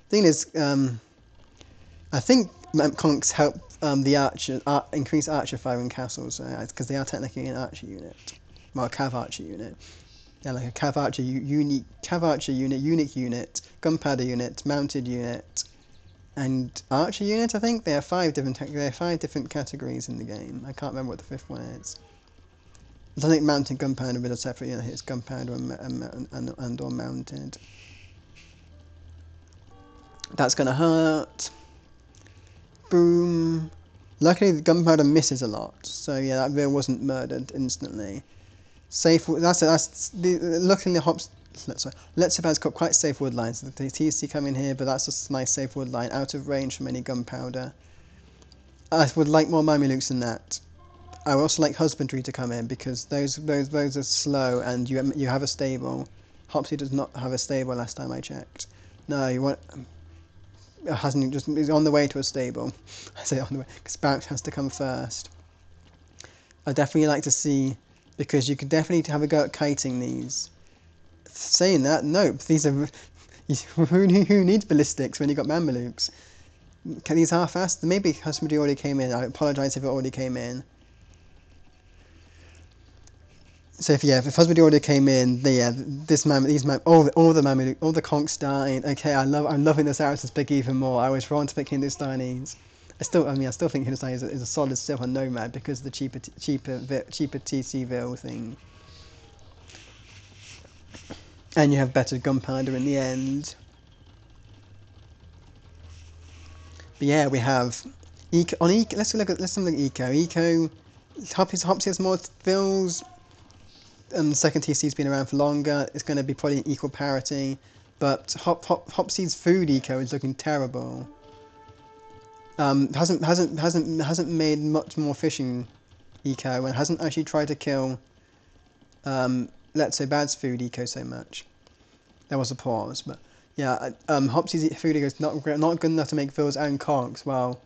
Speaker 1: Thing is, I think conks help the archer increase archer fire in castles because they are technically an archer unit, well, a cav archer unit. Yeah, like a cav archer unique unit, gunpowder unit, mounted unit, and archer unit. I think there are 5 different categories in the game. I can't remember what the 5th one is. I don't think mounted gunpowder is a separate unit. It's gunpowder and or mounted. That's gonna hurt. Boom. Luckily the gunpowder misses a lot, so yeah, that veil wasn't murdered instantly. Safe. Luckily Letsabad's got quite safe wood lines. The TC come in here, but that's just a nice safe wood line, out of range from any gunpowder. I would like more Mamelukes than that. I would also like husbandry to come in, because those are slow, and you have a stable. Hoppsy does not have a stable last time I checked. No, you want. He's on the way to a stable. I say on the way, because barracks has to come first. I'd definitely like to see, because you could definitely have a go at kiting these. Saying that, nope, these are... Who needs ballistics when you got Mamelukes? Can these half-assed? Maybe husbandry already came in. I apologise if it already came in. So if husbandry order came in, all the conks died. Okay, I'm loving the Saracens pick even more. I was wrong to pick Hindustanis. I still think Hindustani is a solid still on Nomad because of the cheaper TC Ville thing. And you have better gunpowder in the end. But yeah, we have let's look at Eco. Eco, Hoppsy has more Villes. The second TC's been around for longer. It's going to be probably an equal parity, but Hopsy's food eco is looking terrible. Hasn't made much more fishing eco, and hasn't actually tried to kill Letsobad's food eco so much. There was a pause, but yeah, Hopsy's food eco is not good enough to make fills and conks. While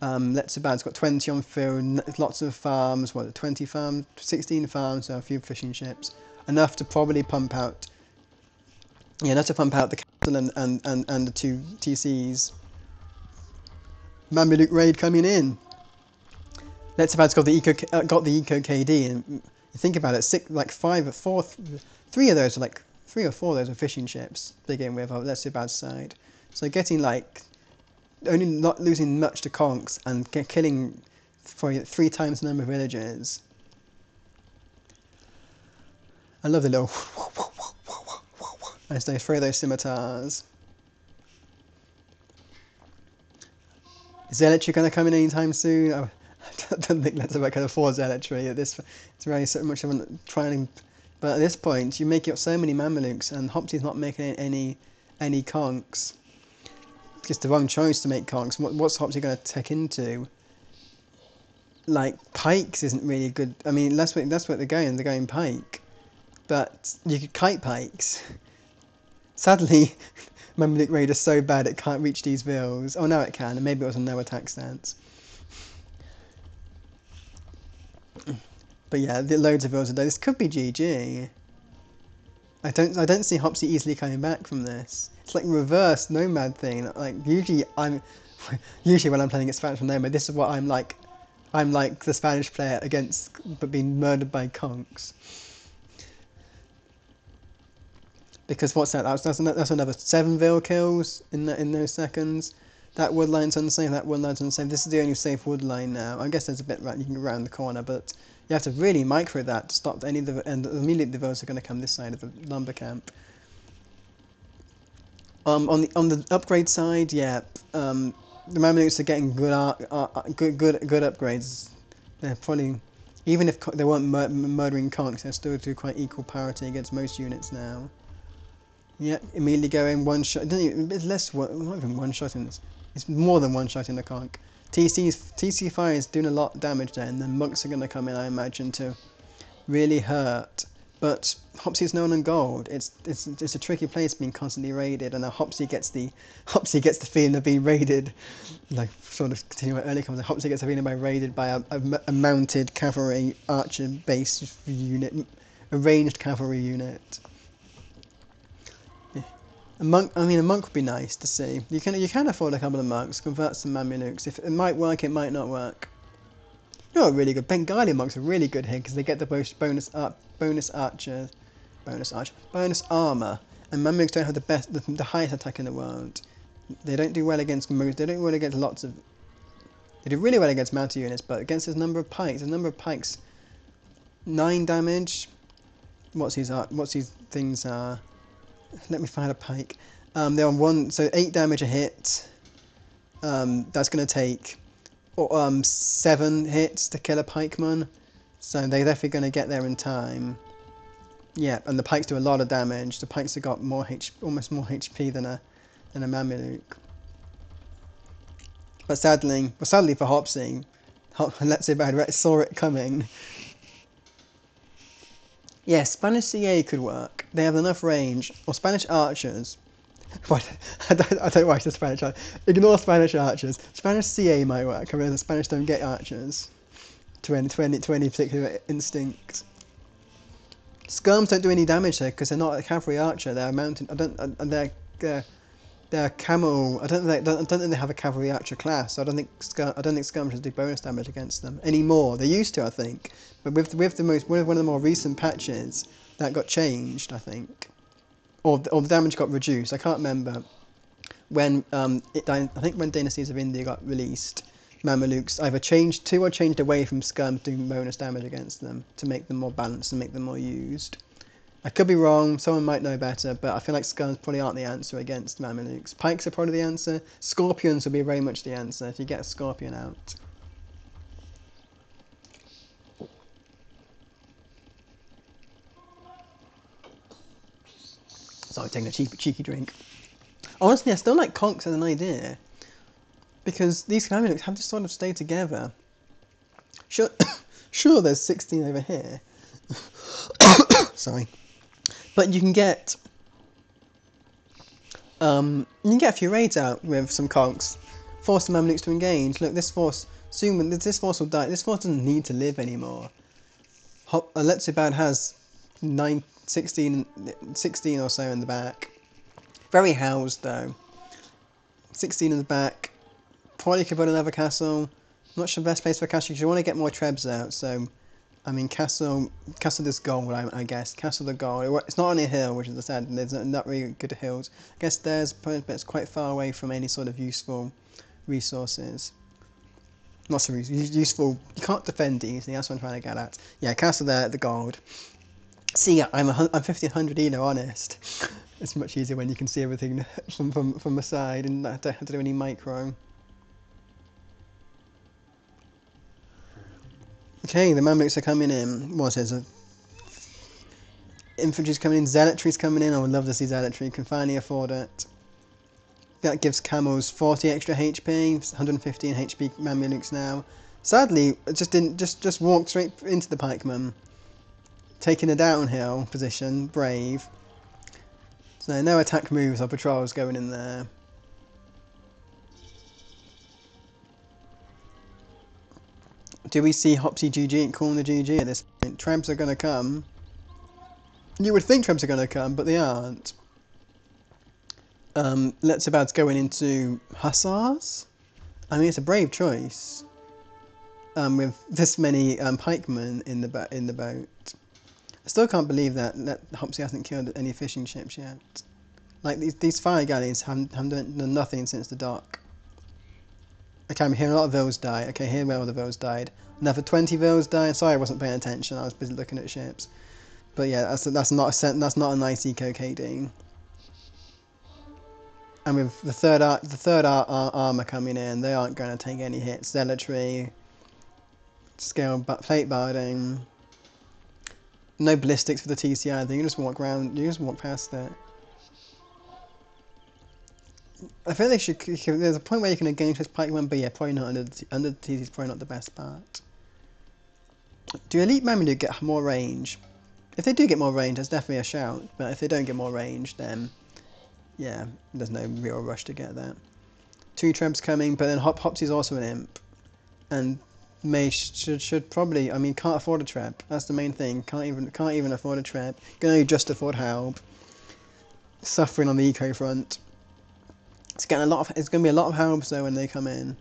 Speaker 1: Letsobad's got 20 on fill, lots of farms. What, 20 farms, 16 farms, so a few fishing ships, enough to probably pump out. Yeah, enough to pump out the captain and the 2 TCs. Mameluke raid coming in. Letsobad's got the eco KD, and you think about it, 3 of those are like 3 or 4 of those are fishing ships to begin with on Letsobad's side. So getting like only not losing much to conks and killing for 3 times the number of villagers. I love the little as they throw those scimitars. Is Zealotry going to come in anytime soon? I don't think Letsobad can afford Zealotry at this. It's very so much of a trying. But at this point, you make up so many Mamelukes, and Hopsy's not making any conks. It's just the wrong choice to make conks. What's Hopsy going to take into? Like pikes isn't really good. I mean, that's what they're going. They're going pike, but you could kite pikes. Sadly, Mameluke raid is so bad it can't reach these vills. Oh, now it can, and maybe it was a no attack stance. But yeah, loads of vills are there. This could be GG. I don't see Hopsy easily coming back from this. It's like reverse nomad thing. Like usually when I'm playing a Spanish nomad, this is what I'm like. I'm like the Spanish player against but being murdered by conks. Because what's that? That's another 7 Ville kills in those seconds. That wood line's unsafe. That wood line's unsafe. This is the only safe wood line now. I guess there's a bit you can go around the corner, but you have to really micro that to stop any of the. And immediately the Vills are going to come this side of the lumber camp. On the upgrade side, yeah, the Mamelukes are getting good upgrades. They're probably, even if they weren't murdering conks, they're still to quite equal parity against most units now. Yeah, immediately going one shot. It's less, not even one shot in this. It's more than one shot in the conk. TC fire is doing a lot of damage there, and the monks are going to come in, I imagine, to really hurt. But Hopsy's known on gold. It's a tricky place being constantly raided, and now Hopsy gets the feeling of being raided, like sort of continuing early comments. Hopsy gets the feeling of being raided by a mounted cavalry archer based unit, a ranged cavalry unit. A monk would be nice to see. You can afford a couple of monks, convert some Mamelukes. If it might work, it might not work. You know, really good Bengali monks are really good here because they get the bonus armor, and Mamelukes don't have the highest attack in the world. They don't do well against most. They don't really against lots of. They do really well against mounted units, but against this number of pikes, 9 damage. What's his things are? Let me find a pike. They're on 1, so 8 damage a hit. That's going to take 7 hits to kill a pikeman, so they're definitely going to get there in time. Yeah, and the pikes do a lot of damage. The pikes have got almost more HP than a Mameluke. But sadly for Hopsy, Letsobad saw it coming. Yeah, Spanish CA could work. They have enough range. Or Spanish archers. I don't watch the Spanish archers. Ignore Spanish archers. Spanish CA might work. I mean, the Spanish don't get archers to any particular instinct. Skirms don't do any damage there because they're not a cavalry archer. They're a mountain. They're camel. I don't think they have a cavalry archer class. So I don't think skirmishers do bonus damage against them anymore. They used to, I think, but with one of the more recent patches that got changed, I think, or the damage got reduced. I can't remember when. I think when Dynasties of India got released, Mamelukes either changed to or changed away from skirms doing bonus damage against them to make them more balanced and make them more used. I could be wrong, someone might know better, but I feel like skirms probably aren't the answer against Mamelukes. Pikes are probably the answer. Scorpions will be very much the answer if you get a scorpion out. Sorry, taking a cheeky drink. Honestly, I still like conks as an idea, because these Mamelukes have to sort of stay together. Sure, sure, there's 16 over here. Sorry. But you can get a few raids out with some conks. Force the Mamelukes to engage. Look, this force soon this force will die. This force doesn't need to live anymore. Letsobad has 16 or so in the back. Very housed though. 16 in the back. Probably could put another castle. Not sure the best place for castle because you want to get more trebs out. So, I mean, castle this gold, I guess. Castle the gold. It's not on a hill, which is sad. There's not really good hills. I guess there's, but it's quite far away from any sort of useful resources. Not so useful. You can't defend easily. That's what I'm trying to get at. Yeah, castle there, the gold. See, I'm 1500 Elo, honest. It's much easier when you can see everything from the side and don't have to do any micro. Okay, the Mamelukes are coming in. What is it? Infantry's coming in, Zealotry's coming in. I would love to see Zealotry, can finally afford it. That gives camels 40 extra HP, 115 HP Mamelukes now. Sadly, it just walked straight into the pikeman. Taking a downhill position, brave. So no attack moves or patrols going in there. Do we see Hoppsy GG calling the GG at this point? Trebs are going to come. You would think Trebs are going to come, but they aren't. Letsobad's going into Hussars? I mean, it's a brave choice. With this many pikemen in the boat. I still can't believe that Hoppsy hasn't killed any fishing ships yet. Like, these fire galleys haven't done nothing since the dock. Okay, I'm hearing a lot of vills die. Okay, here where all the vills died. Another 20 vills died. Sorry, I wasn't paying attention. I was busy looking at ships. But yeah, that's not a nice eco KD. And with the third armor coming in, they aren't going to take any hits. Zealotry, scale plate barding, no ballistics for the TCI. You just walk around. You just walk past it. I feel they should. There's a point where you can engage this pikeman, but yeah, probably not under the TC is probably not the best part. Do Elite Mameluk get more range? If they do get more range, that's definitely a shout. But if they don't get more range, then yeah, there's no real rush to get that. 2 trebs coming, but then Hoppsy's also an imp, and should probably. I mean, can't afford a treb. That's the main thing. Can't even afford a treb. Can only just afford Halb. Suffering on the eco front. It's going to be a lot of Halbs though when they come in.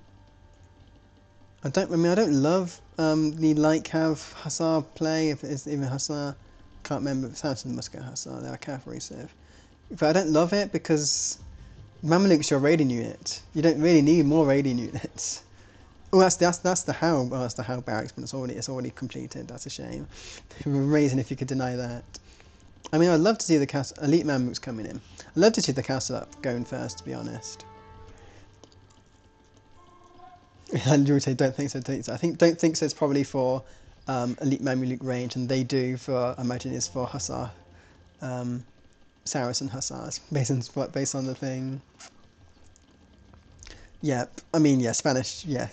Speaker 1: I don't love the light cav Hussar play. If it's even Hussar, can't remember. It sounds like Musket Hussar. They're a cavalry civ. But I don't love it because Mamelukes your raiding unit. You don't really need more raiding units. Oh, that's the Halb. Oh, that's the Halb barracks, but it's already completed. That's a shame. Amazing if you could deny that. I mean, I'd love to see the Elite Mamelukes coming in. I'd love to see the castle up going first, to be honest. And you would say, don't think so. I think don't think so. It's probably for Elite Mameluk range, and they do for. I imagine it's for Hussar, Saracen Hussars, based on the thing. Yeah, I mean, yeah, Spanish. Yeah,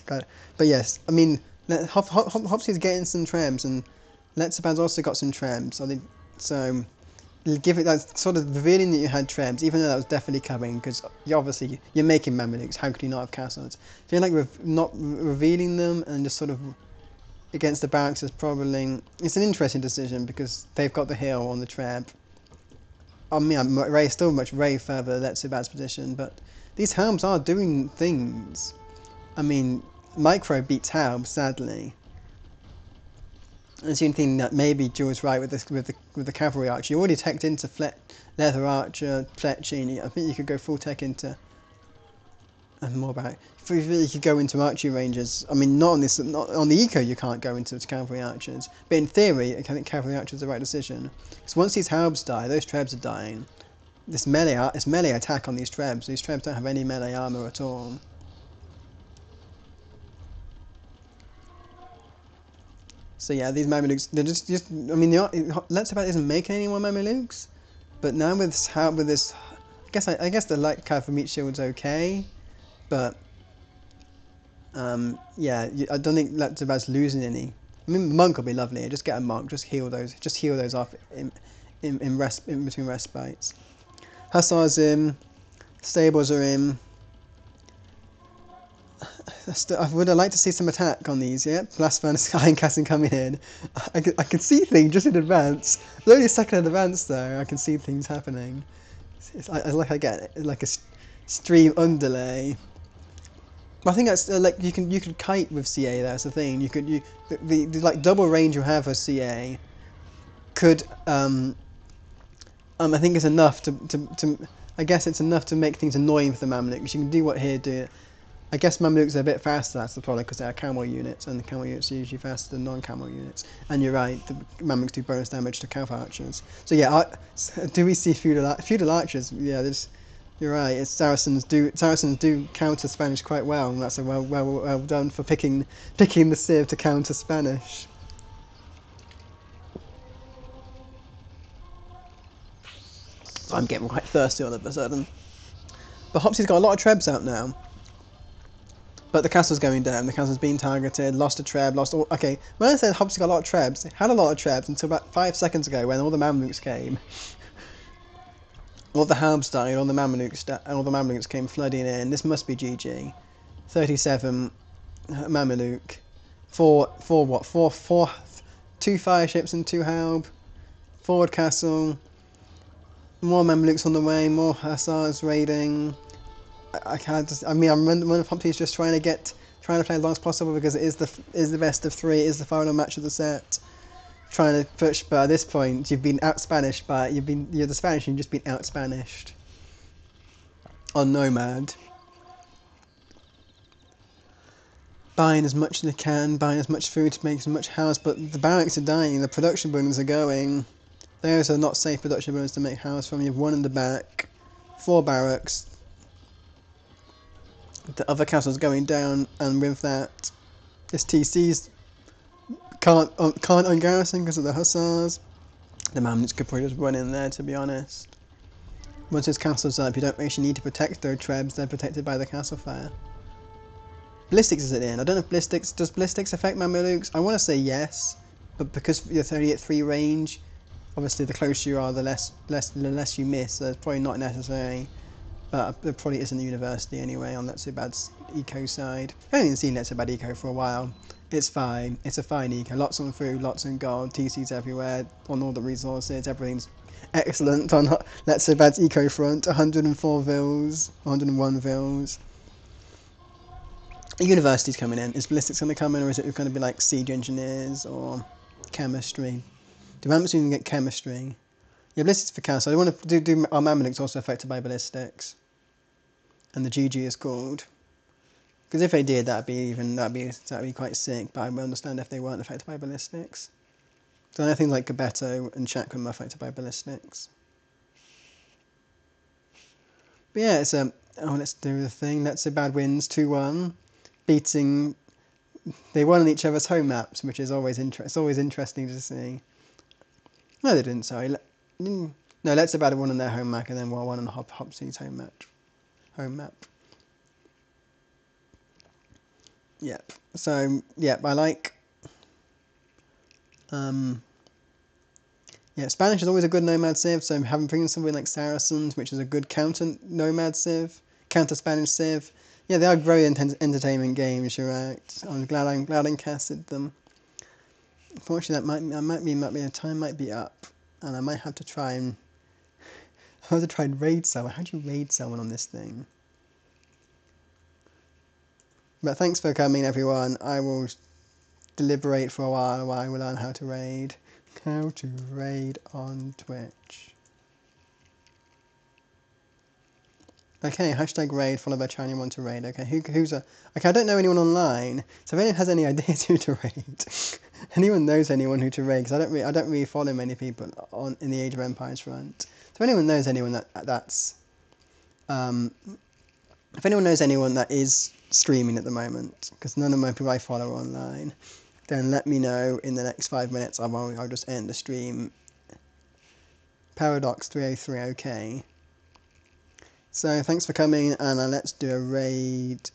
Speaker 1: but yes, I mean, Hoppsy's getting some trams, and Letsobad's also got some trams. So give it that sort of revealing that you had trebs, even though that was definitely coming, because you're making Mamelukes. How could you not have castles? I feel like not revealing them and just sort of against the barracks is probably it's an interesting decision because they've got the hill on the treb. I mean, I'm still much way further Letsobad's position, but these Halbs are doing things. I mean, micro beats Halb, sadly. I seem to think that maybe Jules right with the cavalry archer. You already teched into leather archer, fletching. I think you could go full tech into. And more about it. You could go into archery ranges. I mean, not on the eco. You can't go into cavalry archers, but in theory, I think cavalry archers are the right decision. Because once these Halbs die, those trebs are dying. This melee attack on these trebs. These trebs don't have any melee armor at all. So yeah, these Mamelukes, they're just I mean, Letsobad isn't making any more Mamelukes, But now with this, I guess the light card for meat shield's okay, but yeah, I don't think Letsobad's losing any. I mean, monk will be lovely. Just get a monk. Just heal those off in between respites. Hussars in, stables are in. I would have liked to see some attack on these, yeah? Blast Furnace, Iron Casting coming in. I can see things just in advance. It's only a second in advance though, I can see things happening. It's like I get like a stream underlay. I think that's like you could kite with CA. That's the thing. The like double range you have for CA could I think it's enough to I guess it's enough to make things annoying for the Mamluks. You can do what here do. I guess Mamluks are a bit faster, that's the problem, because they are camel units, and the camel units are usually faster than non-camel units. And you're right, the Mamluks do bonus damage to cav archers. So yeah, do we see feudal archers? Yeah, you're right. It's Saracens do counter Spanish quite well, and that's a well done for picking the civ to counter Spanish. I'm getting quite thirsty all of a sudden. But Hopsy's got a lot of trebs out now. But the castle's going down. The castle's being targeted. Lost a treb. Lost all. Okay, when I said Hopsy got a lot of trebs, it had a lot of trebs until about 5 seconds ago when all the Mamluks came. All the Halbs died. All the Mamluks came flooding in. This must be GG. 37 Mameluke. Four what? Four. 2 fire ships and 2 Halb. Forward castle. More Mamelukes on the way. More Hussars raiding. I can't just. I mean, I'm one of Hopsy's just trying to play as long as possible because it is the best of 3. It is the final match of the set. Trying to push, but at this point you've been out Spanished by you're the Spanish and you've just been out Spanished on Nomad. Buying as much as they can, buying as much food to make as much house, but the barracks are dying. The production bonus are going. Those are not safe production bonus to make house from. You have 1 in the back, 4 barracks. The other castle's going down, and with that, this TC's can't ungarrison because of the Hussars. The Mamluks could probably just run in there, to be honest. Once his castle's up, you don't actually need to protect their trebs. They're protected by the castle fire. Ballistics is it in? I don't know if does ballistics affect Mamelukes? I want to say yes, but because you're only at 3 range, obviously the closer you are, the less you miss. So it's probably not necessary. But there probably isn't a university anyway on Letsobad's eco side. I haven't even seen Letsobad eco for a while. It's fine. It's a fine eco. Lots on food, lots on gold, TCs everywhere, on all the resources. Everything's excellent on Letsobad's eco front. 104 vils, 101 vils. A university's coming in. Is ballistics going to come in, or is it going to be like siege engineers or chemistry? Do Mamluks even get chemistry? Yeah, ballistics for castle. I want to do our Mamelukes also affected by ballistics, and the GG is called. Because if they did, that'd be quite sick. But I would understand if they weren't affected by ballistics. So I know things like Gabeto and Chakram are affected by ballistics. But yeah, it's let's do the thing. Letsobad wins 2-1, beating. They won on each other's home maps, which is always It's always interesting to see. No, they didn't. Sorry. No, Letsobad won on their home map and then won on Hopsy's home map. Yep. So, yep, I like... yeah, Spanish is always a good Nomad civ, so bringing something like Saracens, which is a good counter Nomad civ, counter Spanish civ. Yeah, they are very entertainment games, you're right. I'm glad I casted them. Unfortunately, my time might be up, and I might have to try and raid someone. How do you raid someone on this thing? But thanks for coming, everyone. I will deliberate for a while I will learn how to raid. How to raid on Twitch. Okay, hashtag raid, follow by channel you want to raid. Okay, okay, I don't know anyone online, so if anyone has any ideas who to raid, anyone knows anyone who to raid, because I don't really follow many people in the Age of Empires front. So if anyone knows anyone if anyone knows anyone that is streaming at the moment, because none of my people I follow are online, then let me know in the next 5 minutes. I'll just end the stream Paradox 303, okay. So thanks for coming, and let's do a raid.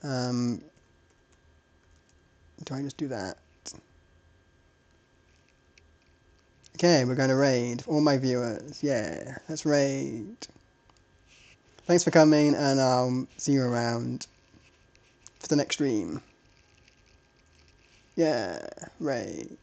Speaker 1: Do I just do that? Okay, we're going to raid. All my viewers, yeah, let's raid. Thanks for coming, and I'll see you around for the next stream. Yeah, raid.